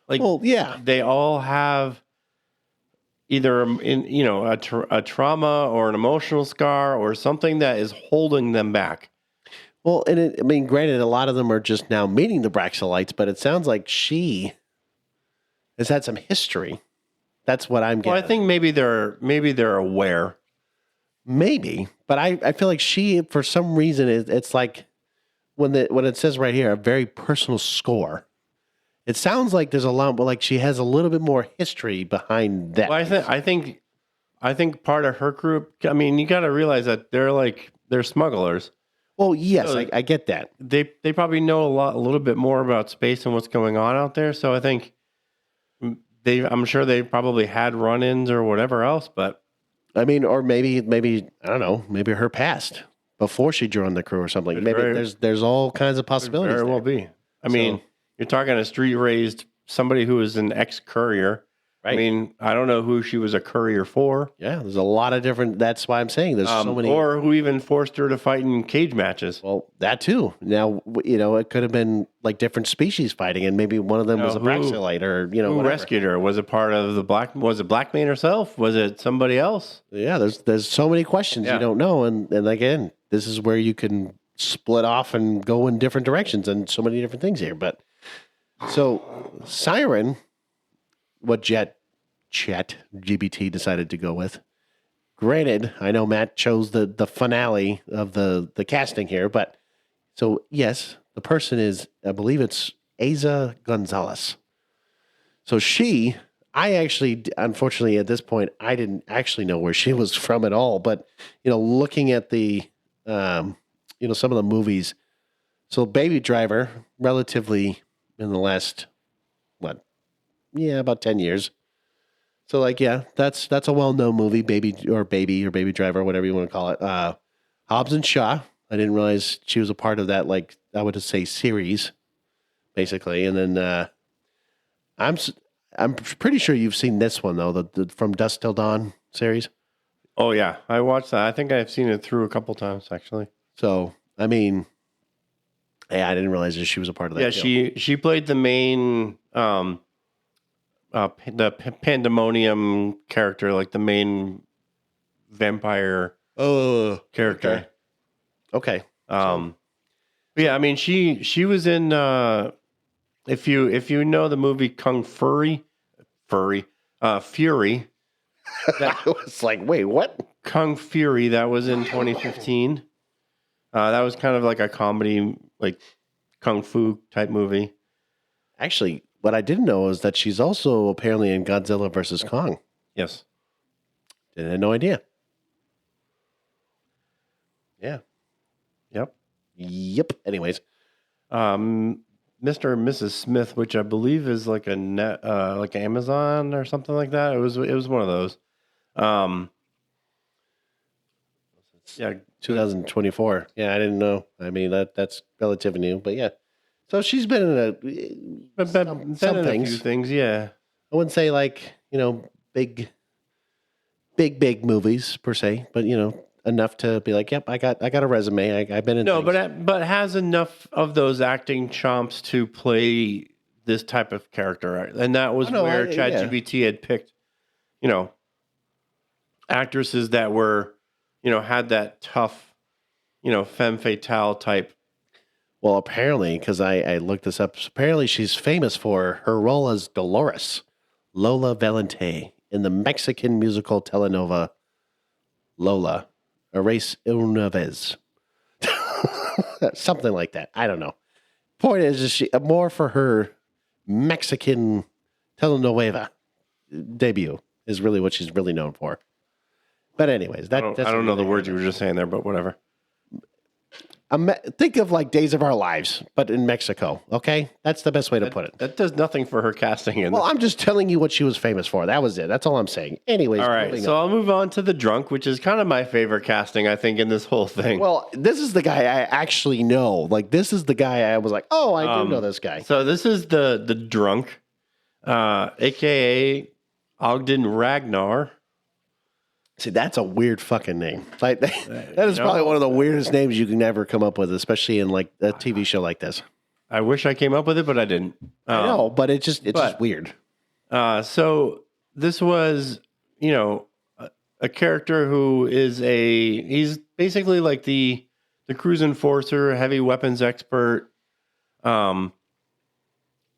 Like, Well, yeah. they all have either a trauma or an emotional scar or something that is holding them back. Well, and granted, a lot of them are just now meeting the Braxolites, but it sounds like she has had some history. That's what I'm getting. Well, I think maybe they're aware. Maybe, but I feel like she, for some reason, it's like when it says right here, a very personal score. It sounds like there's a lot, but like she has a little bit more history behind that. Well, I think part of her group. I mean, you got to realize that they're smugglers. Well, yes, So I get that. They probably know a little bit more about space and what's going on out there. So I think I'm sure they probably had run-ins or whatever else. But I mean, or maybe I don't know, maybe her past before she joined the crew or something. Maybe there's all kinds of possibilities. very well there. be. I mean, You're talking a street raised somebody who is an ex courier. Right. I mean, I don't know who she was a courier for. Yeah, there's a lot of different. That's why I'm saying there's so many. Or who even forced her to fight in cage matches. Well, that too. Now, it could have been like different species fighting, and maybe one of them was a Braxolite, or who whatever. rescued her? Was it part of the Was it Blackmane herself? Was it somebody else? Yeah, there's so many questions you don't know, and again, this is where you can split off and go in different directions, and so many different things here. But so Siren, what Chat GBT decided to go with. Granted, I know Matt chose the finale of the casting here, but so yes, the person is, I believe it's Aza Gonzalez. So I actually, unfortunately at this point, I didn't actually know where she was from at all, but looking at the some of the movies. So Baby Driver, relatively in the last about 10 years. So that's a well-known movie, Baby Driver, whatever you want to call it. Hobbs and Shaw. I didn't realize she was a part of that, I would say series, basically. And then I'm pretty sure you've seen this one though, the From Dusk Till Dawn series. Oh yeah, I watched that. I think I've seen it through a couple times actually. So I mean, I didn't realize that she was a part of that. Yeah, she played the main. The Pandemonium character, like the main vampire character. Okay. Yeah, I mean she was in if you know the movie Kung Fury, Fury. I was like, wait, what? Kung Fury, that was in 2015. That was kind of like a comedy, like kung fu type movie. Actually, what I didn't know is that she's also apparently in Godzilla versus Kong. Yes. Had no idea. Yeah. Yep. Anyways. Mr. and Mrs. Smith, which I believe is like a net, like Amazon or something like that. It was one of those. Yeah. 2024. Yeah, I didn't know. I mean, that's relatively new, but yeah. So she's been in some things. A few things, yeah. I wouldn't say big movies per se, but enough to be like, yep, I got a resume. I've been in. No, but has enough of those acting chops to play this type of character, and that was where ChatGPT had picked, actresses that were, had that tough, femme fatale type. Well, apparently, because I looked this up, apparently she's famous for her role as Dolores, Lola Valente, in the Mexican musical telenovela Lola, Erase una vez. Something like that. I don't know. Point is she more for her Mexican telenovela debut is really what she's really known for. But anyways, I don't know the words you were just saying there, but whatever. Think of like Days of Our Lives, but in Mexico. Okay, that's the best way to put it. That does nothing for her casting in. Well, I'm just telling you what she was famous for. That was it. That's all I'm saying. Anyways, all right. So I'll move on to The Drunk, which is kind of my favorite casting, I think, in this whole thing. Well, this is the guy I actually know. Like, this is the guy I was like, oh, I do know this guy. So this is the Drunk, aka Ogden Ragnar. See, that's a weird fucking name. Like that is probably one of the weirdest names you can ever come up with, especially in like a TV show like this. I wish I came up with it, but I didn't. I know, but it's just weird. So this was, a character who is he's basically like the cruise enforcer, heavy weapons expert,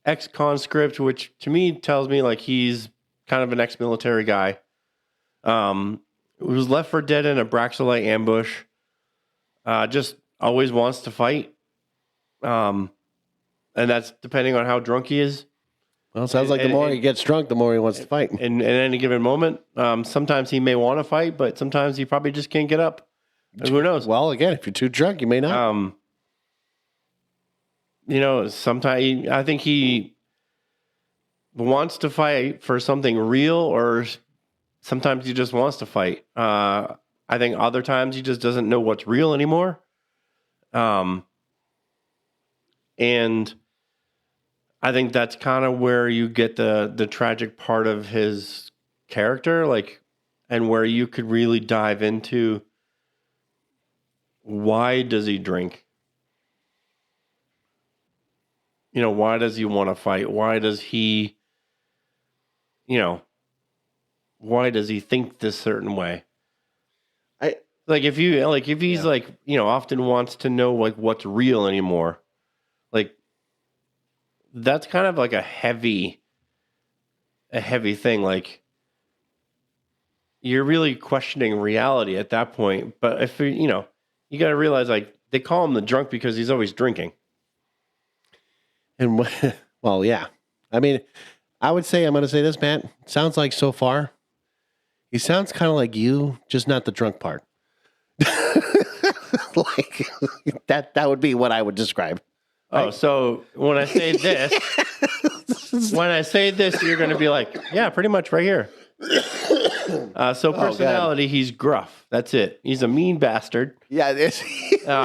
ex-conscript, which to me tells me like he's kind of an ex-military guy. Was left for dead in a Braxolite ambush. Just always wants to fight. And that's depending on how drunk he is. Well, it sounds like the more he gets drunk, the more he wants to fight. In any given moment. Sometimes he may want to fight, but sometimes he probably just can't get up. Who knows? Well, again, if you're too drunk, you may not. Sometimes I think he wants to fight for something real, or sometimes he just wants to fight. I think other times he just doesn't know what's real anymore. And I think that's kind of where you get the tragic part of his character, like, and where you could really dive into why does he drink? You know, why does he want to fight? Why does he, you know, why does he think this certain way? If he's like, you know, often wants to know like what's real anymore, like that's kind of like a heavy thing. Like you're really questioning reality at that point. But if you know, you got to realize like they call him the drunk because he's always drinking. And well, yeah. I mean, I'm going to say this, Matt. Sounds like so far, he sounds kind of like you, just not the drunk part. Like that would be what I would describe. Oh, so when I say this, you're going to be like, yeah, pretty much right here. So personality, he's gruff. That's it. He's a mean bastard. Yeah,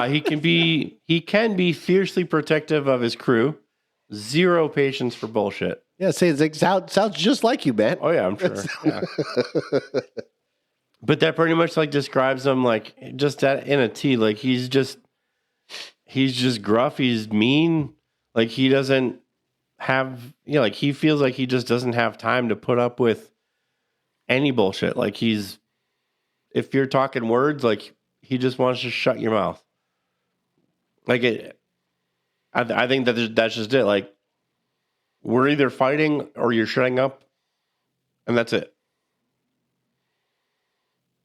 he can be fiercely protective of his crew. Zero patience for bullshit. Yeah, see, it sounds just like you, man. Oh yeah, I'm sure. Yeah. But that pretty much like describes him like just that in a T. Like he's just gruff. He's mean. Like he doesn't have, you know, like he feels like he just doesn't have time to put up with any bullshit. Like if you're talking words, like he just wants to shut your mouth. Like I think that's just it. Like we're either fighting or you're shutting up, and that's it.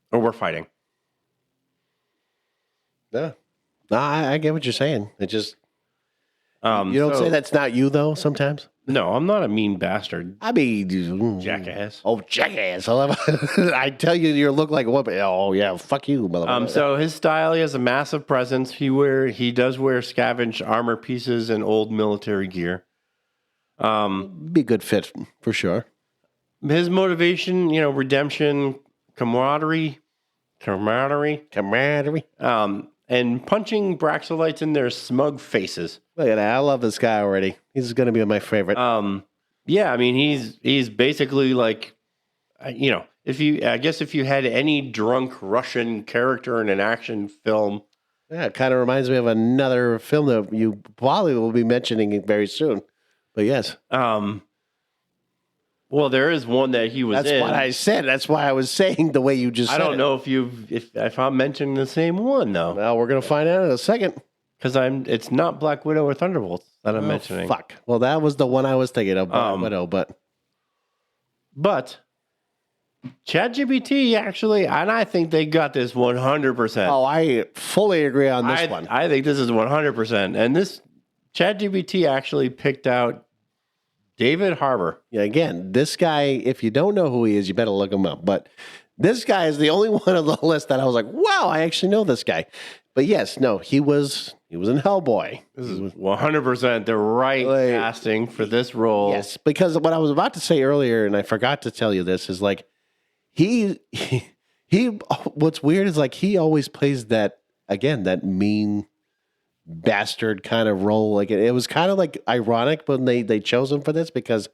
Or we're fighting. Yeah. No, I get what you're saying. It just you don't say that's not you though. Sometimes. No, I'm not a mean bastard. I mean, jackass. Oh, jackass! I tell you, you look like what? Oh yeah, fuck you, motherfucker. So his style, he has a massive presence. He does wear scavenged armor pieces and old military gear. Be a good fit for sure. His motivation, you know, redemption, camaraderie. And punching Braxolites in their smug faces. Look at that. I love this guy already. He's going to be my favorite. Yeah, I mean, he's basically like, you know, if you had any drunk Russian character in an action film. Yeah, it kind of reminds me of another film that you probably will be mentioning very soon. But yes. Well, there is one that he was in. That's what I said. That's why I was saying the way you just said I don't know if I'm mentioning the same one, though. Well, we're going to find out in a second. Because it's not Black Widow or Thunderbolts that I'm mentioning. Fuck. Well, that was the one I was thinking of, Black Widow, But ChatGPT actually, and I think they got this 100%. Oh, I fully agree on this one. I think this is 100%. And this ChatGPT actually picked out David Harbour. Yeah, again, this guy, if you don't know who he is, you better look him up. But this guy is the only one on the list that I was like, wow, I actually know this guy. But yes, no, he was in Hellboy. This is 100% the right casting for this role. Yes, because what I was about to say earlier, and I forgot to tell you this, is like he what's weird is like he always plays that mean bastard kind of role. Like it was kind of like ironic when they chose him for this because,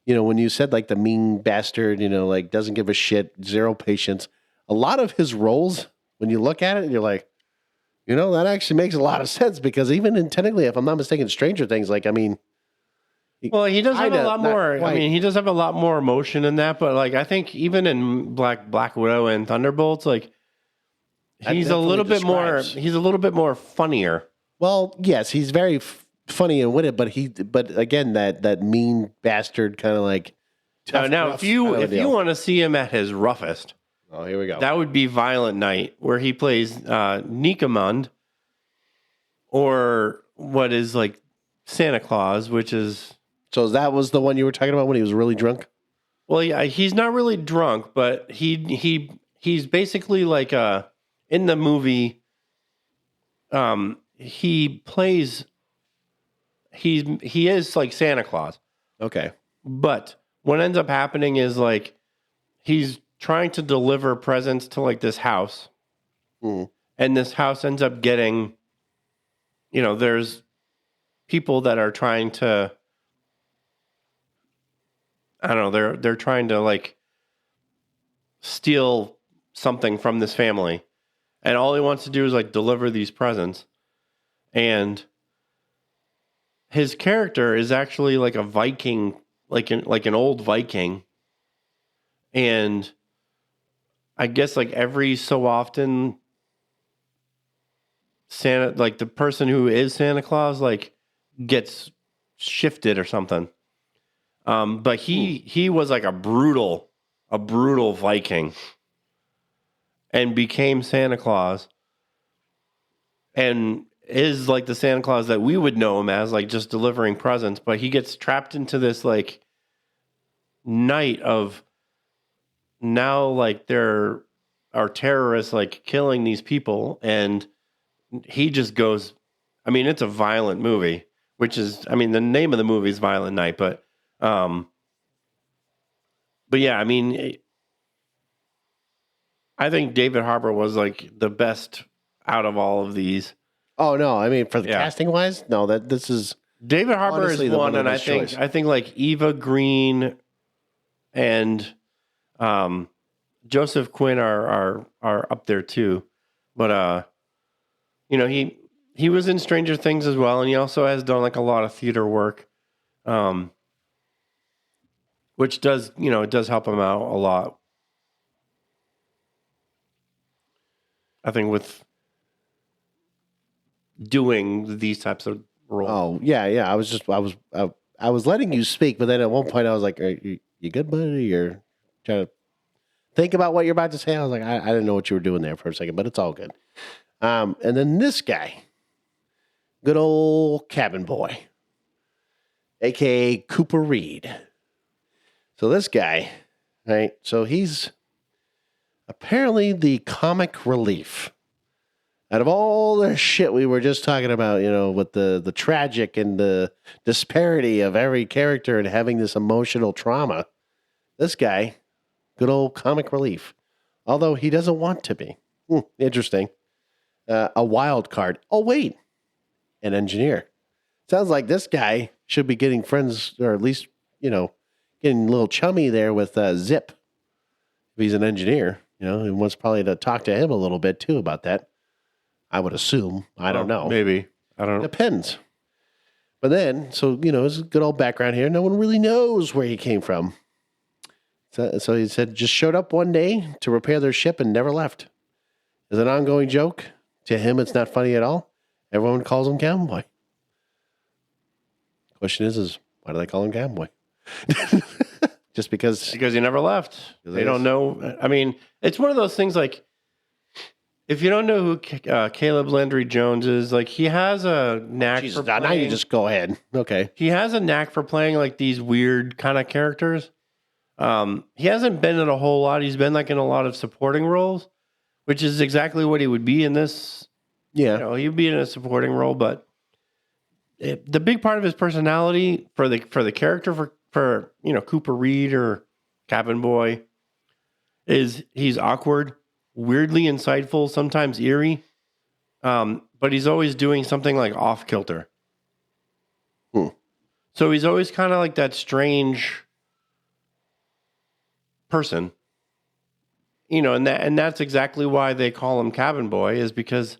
you know, when you said like the mean bastard, you know, like doesn't give a shit, zero patience. A lot of his roles, when you look at it, you're like, you know, that actually makes a lot of sense because even in technically, if I'm not mistaken, Stranger Things, like, I mean. Well, he does have a lot more. I mean, he does have a lot more emotion in that, but like, I think even in Black Widow and Thunderbolts, like he's a little bit more funnier. Well, yes, he's very funny and witty, but again, that mean bastard kind of like. Now, if you want to see him at his roughest. Oh, here we go. That would be Violent Night, where he plays Nikamund, or what is like Santa Claus, which is. So that was the one you were talking about when he was really drunk? Well, yeah, he's not really drunk, but he's basically like in the movie. He is like Santa Claus. Okay, but what ends up happening is like he's trying to deliver presents to like this house. And this house ends up getting, you know, there's people that are trying to I don't know, they're trying to like steal something from this family, and all he wants to do is like deliver these presents. And his character is actually like a Viking, like an old Viking. And I guess like every so often, Santa, like the person who is Santa Claus, like gets shifted or something. But he was like a brutal Viking and became Santa Claus, and is like the Santa Claus that we would know him as, like just delivering presents. But he gets trapped into this like night of, now like there are terrorists like killing these people, and he just goes, I mean, it's a violent movie, which is, I mean, the name of the movie is Violent Night, but yeah, I mean, I think David Harbour was like the best out of all of these. Oh no, I mean, for the casting wise, no, this is David Harbour is one, and I think like Eva Green and Joseph Quinn are up there too. But you know, he was in Stranger Things as well, and he also has done like a lot of theater work, which does, you know, it does help him out a lot, I think, with doing these types of roles. Oh yeah. I was letting you speak, but then at one point I was like, "Are you good, buddy? You're trying to think about what you're about to say." I was like, I didn't know what you were doing there for a second, but it's all good. And then this guy, good old cabin boy, aka Cooper Reed. So this guy, right? So he's apparently the comic relief out of all the shit we were just talking about, you know, with the tragic and the disparity of every character and having this emotional trauma. This guy, good old comic relief, although he doesn't want to be. Interesting. A wild card. Oh, wait. An engineer. Sounds like this guy should be getting friends, or at least, you know, getting a little chummy there with Zip. If he's an engineer, you know, he wants probably to talk to him a little bit too about that. I would assume. I don't know. Maybe. I don't know. Depends. But then, so, you know, it's a good old background here. No one really knows where he came from. So he said, just showed up one day to repair their ship and never left. As an ongoing joke, to him, it's not funny at all. Everyone calls him Cabin Boy. Question is why do they call him Cabin Boy? Just because he never left. They don't know. I mean, it's one of those things like, if you don't know who Caleb Landry Jones is, like he has a knack for playing. Now you just go ahead. Okay. He has a knack for playing like these weird kind of characters. He hasn't been in a whole lot. He's been like in a lot of supporting roles, which is exactly what he would be in this. Yeah. You know, he'd be in a supporting role, but the big part of his personality for the character for you know, Cooper Reed or Cabin Boy is he's awkward, weirdly insightful, sometimes eerie, but he's always doing something like off kilter. So he's always kind of like that strange person, you know, and that's exactly why they call him Cabin Boy, is because,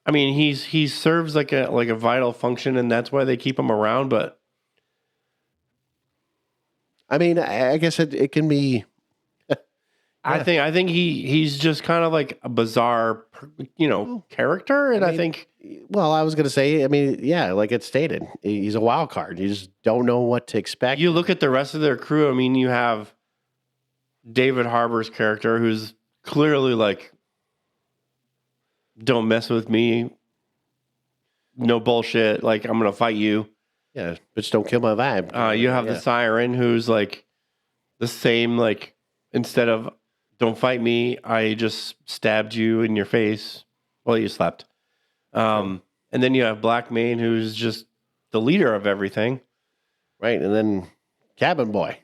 I mean, he serves like a vital function, and that's why they keep him around. But I mean, I guess it can be. I think he's just kind of like a bizarre, you know, character, and I think. Well, I was going to say, I mean, yeah, like it's stated, he's a wild card. You just don't know what to expect. You look at the rest of their crew. I mean, you have David Harbour's character, who's clearly like, don't mess with me. No bullshit. Like, I'm going to fight you. Yeah, but just don't kill my vibe. You have the Siren, who's like the same, like, instead of don't fight me, I just stabbed you in your face. Well, you slept. And then you have Black Mane, who's just the leader of everything. Right, and then Cabin Boy.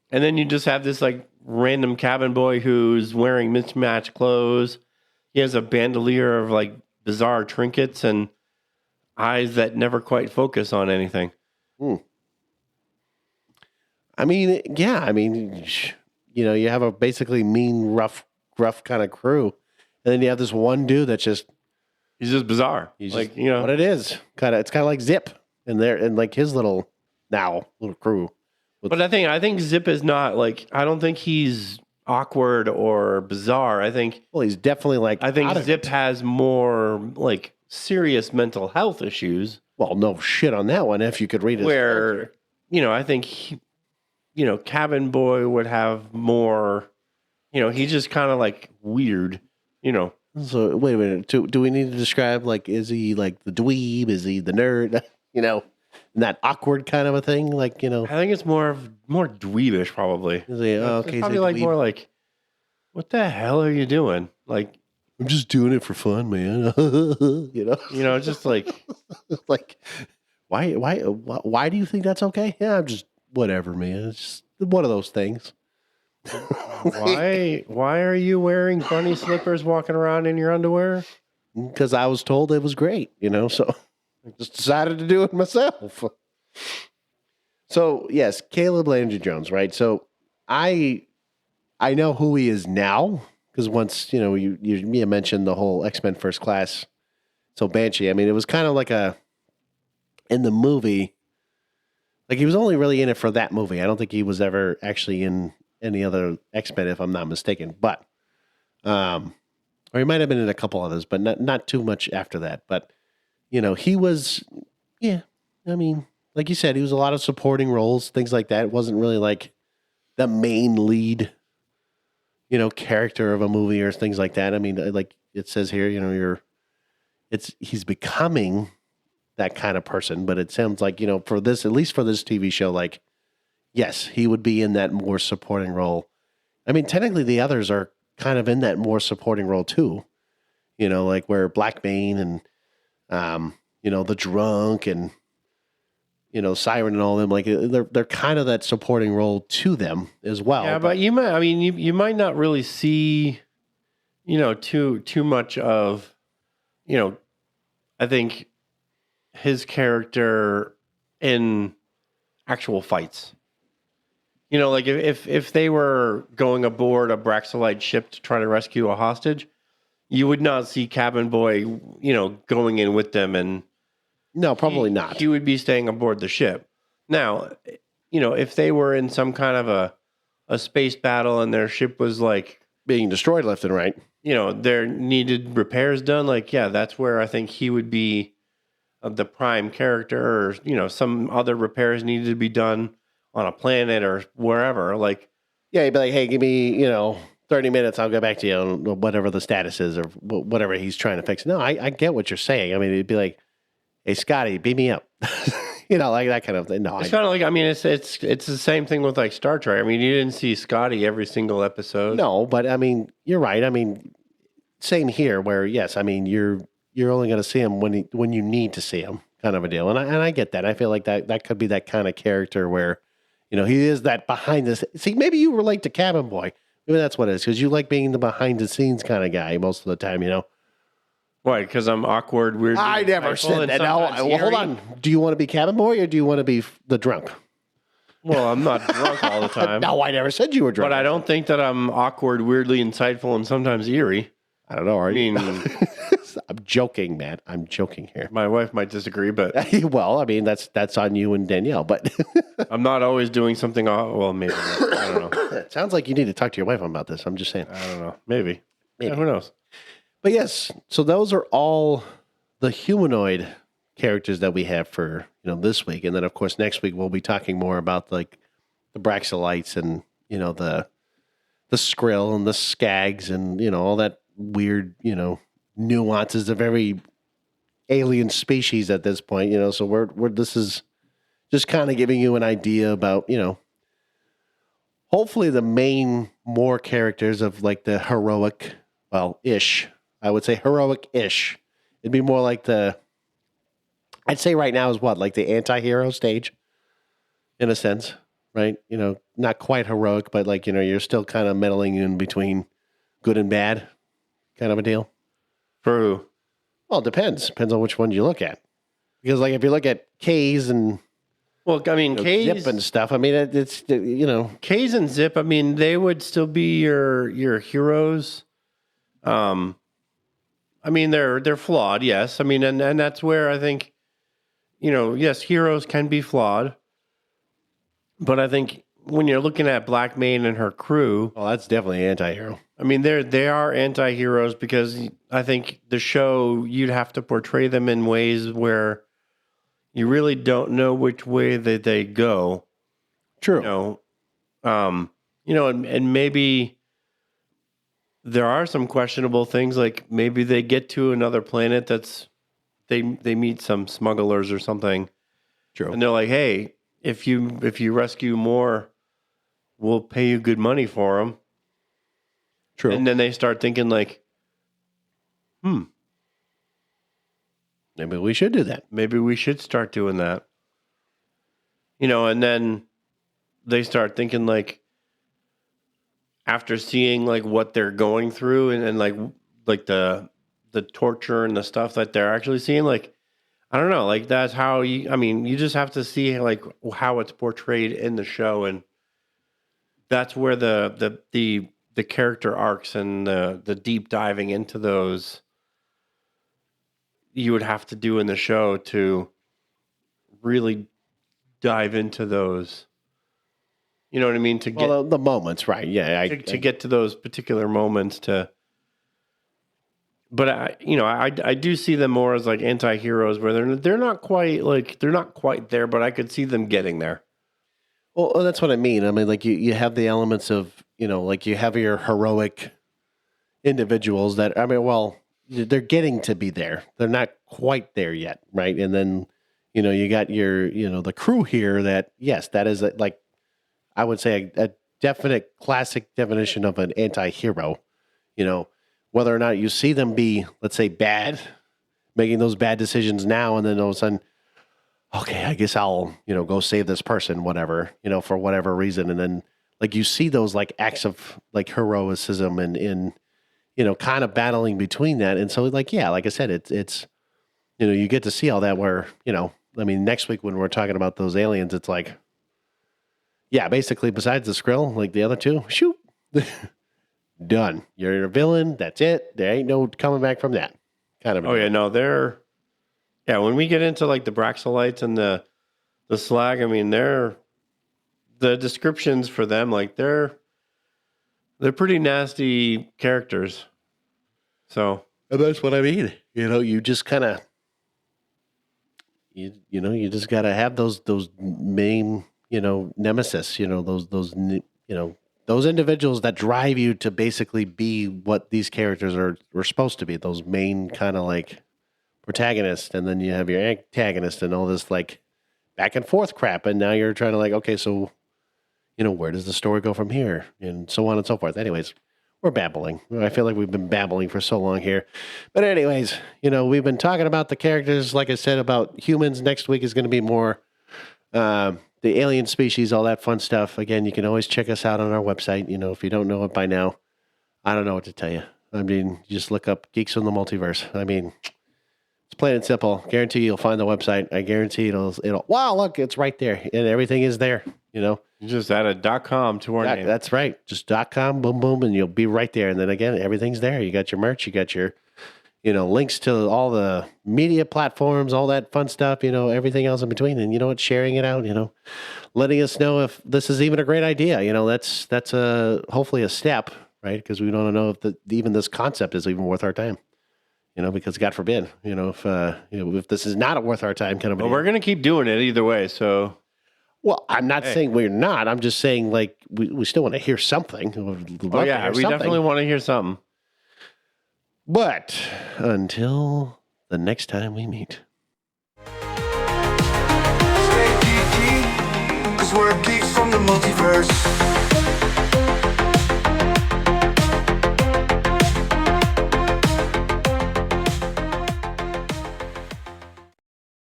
And then you just have this like random cabin boy who's wearing mismatched clothes. He has a bandolier of like bizarre trinkets and eyes that never quite focus on anything. I mean, yeah, I mean, you have a basically mean, rough kind of crew, and then you have this one dude that's just He's just bizarre. he's Like, just you know, what it is. It's kind of like Zip, and like his little crew. but I think Zip is not like, I don't think he's awkward or bizarre. Well, he's definitely like I think out of Zip it. has more like serious mental health issues Well, no shit on that one. If you could read his where, I think, Cabin Boy would have more, he's just kind of like weird, So wait a minute. Do we need to describe like is he like the dweeb? Is he the nerd? That awkward kind of a thing. Like I think it's more dweebish probably. is he, oh, okay, It's probably like more like, what the hell are you doing? Like, I'm just doing it for fun, man. just like, like why do you think that's okay? Yeah, I'm just whatever, man. It's just one of those things. why are you wearing bunny slippers walking around in your underwear? Because I was told it was great, so I just decided to do it myself. So yes, Caleb Landry Jones, right? So I know who he is now because once you mentioned the whole X-Men First Class. So Banshee, I mean, it was kind of like in the movie, like he was only really in it for that movie. I don't think he was ever actually in any other X-Men, if I'm not mistaken. But, or he might have been in a couple others, but not too much after that. But, he was, yeah, I mean, like you said, he was a lot of supporting roles, things like that. It wasn't really like the main lead, character of a movie or things like that. I mean, like it says here, he's becoming that kind of person, but it sounds like, for this, at least for this TV show, like, yes, he would be in that more supporting role. I mean, technically the others are kind of in that more supporting role too, like where Black Bane and, the drunk and, Siren and all them, like they're kind of that supporting role to them as well. Yeah, but you might not really see, too much of, I think his character in actual fights. Like if they were going aboard a Braxolite ship to try to rescue a hostage, you would not see Cabin Boy, going in with them, and no, probably not. He would be staying aboard the ship. Now, if they were in some kind of a space battle and their ship was like being destroyed left and right, there needed repairs done, like, yeah, that's where I think he would be the prime character, or, some other repairs needed to be done on a planet or wherever. Like, yeah, he'd be like, hey, give me, 30 minutes. I'll get back to you on whatever the status is or whatever he's trying to fix. No, I get what you're saying. I mean, it'd be like, hey, Scotty, beat me up. Like that kind of thing. No, it's kind of like, I mean, it's the same thing with like Star Trek. I mean, you didn't see Scotty every single episode. No, but I mean, you're right. I mean, same here where, yes, I mean, you're only going to see him when you need to see him, kind of a deal. And I get that. I feel like that could be that kind of character where, he is that behind the see, maybe you relate to Cabin Boy. Maybe that's what it is, because you like being the behind the scenes kind of guy most of the time, Why? Because I'm awkward, weird. I never said that. Now, hold on. Do you want to be Cabin Boy or do you want to be the drunk? Well, I'm not drunk all the time. No, I never said you were drunk. But I don't think that I'm awkward, weirdly insightful, and sometimes eerie. I don't know. Are you? I mean, I'm joking, man. I'm joking here. My wife might disagree, but well, I mean, that's on you and Danielle. But I'm not always doing something. Well, maybe not. I don't know. It sounds like you need to talk to your wife about this. I'm just saying. I don't know. Maybe. Yeah, who knows? But yes, so those are all the humanoid characters that we have for this week, and then of course next week we'll be talking more about like the Braxolites and the Skrill and the Skags and all that weird nuances of every alien species at this point. So we're this is just kind of giving you an idea about hopefully the main more characters of like the heroic, ish. I would say heroic-ish. It'd be more like I'd say right now is what? Like the anti-hero stage, in a sense, right? Not quite heroic, but like, you're still kind of meddling in between good and bad kind of a deal. For who? Well, it depends. Depends on which one you look at. Because like if you look at K's and... Well, I mean, Zip and stuff. I mean, it's K's and Zip. I mean, they would still be your heroes. I mean, they're flawed, yes. I mean, and that's where I think, yes, heroes can be flawed, but I think when you're looking at Black Maid and her crew, well, that's definitely an anti-hero. I mean, they are anti-heroes because I think the show, you'd have to portray them in ways where you really don't know which way that they go. True. And maybe there are some questionable things, like maybe they get to another planet they meet some smugglers or something. True. And they're like, hey, if you rescue more, we'll pay you good money for them. True. And then they start thinking like, maybe we should do that. Maybe we should start doing that. And then they start thinking like, after seeing like what they're going through and like the torture and the stuff that they're actually seeing, like, I don't know, like that's how you just have to see like how it's portrayed in the show. And that's where the character arcs and the deep diving into those you would have to do in the show to really dive into those. You know what I mean? To get the moments, right? Yeah, to get to those particular moments. But I do see them more as like anti-heroes, where they're not quite there, but I could see them getting there. Well, that's what I mean. I mean, like you have the elements of like you have your heroic individuals that they're getting to be there. They're not quite there yet, right? And then you got your the crew here that, yes, that is like, I would say a definite classic definition of an anti-hero. Whether or not you see them be, let's say, bad, making those bad decisions now, and then all of a sudden, okay, I guess I'll, go save this person, whatever, for whatever reason. And then like you see those like acts of like heroicism and in, kind of battling between that. And so like, yeah, like I said, it's, you get to see all that where, I mean, next week when we're talking about those aliens, it's like, yeah, basically besides the Skrill, like the other two, shoot, done. You're a villain. That's it. There ain't no coming back from that kind of. Oh yeah, no, when we get into like the Braxolites and the Slag, I mean, the descriptions for them, like they're pretty nasty characters. So and that's what I mean. You just kind of, you just got to have those main, nemesis, those individuals that drive you to basically be what these characters are supposed to be, those main kind of like protagonists. And then you have your antagonist and all this like back and forth crap. And now you're trying to like, okay, so, where does the story go from here? And so on and so forth. Anyways, we're babbling. I feel like we've been babbling for so long here. But anyways, we've been talking about the characters, like I said, about humans. Next week is going to be more the alien species, all that fun stuff. Again, you can always check us out on our website. If you don't know it by now, I don't know what to tell you. I mean, you just look up Geeks From The Multiverse. I mean, it's plain and simple. Guarantee you'll find the website. I guarantee it'll wow, look, it's right there. And everything is there, You just add a .com to our name. That's right. Just .com, boom, boom, and you'll be right there. And then again, everything's there. You got your merch, you got your, links to all the media platforms, all that fun stuff, everything else in between. And sharing it out, letting us know if this is even a great idea. That's hopefully a step, right? Because we don't know if even this concept is even worth our time. Because God forbid, if this is not worth our time, kind of. Well, we're going to keep doing it either way. So, well, I'm not saying we're not. I'm just saying like we still want to hear something. Oh yeah, we definitely want to hear something. But until the next time we meet. Stay geeky, 'cause we're geeks from the multiverse.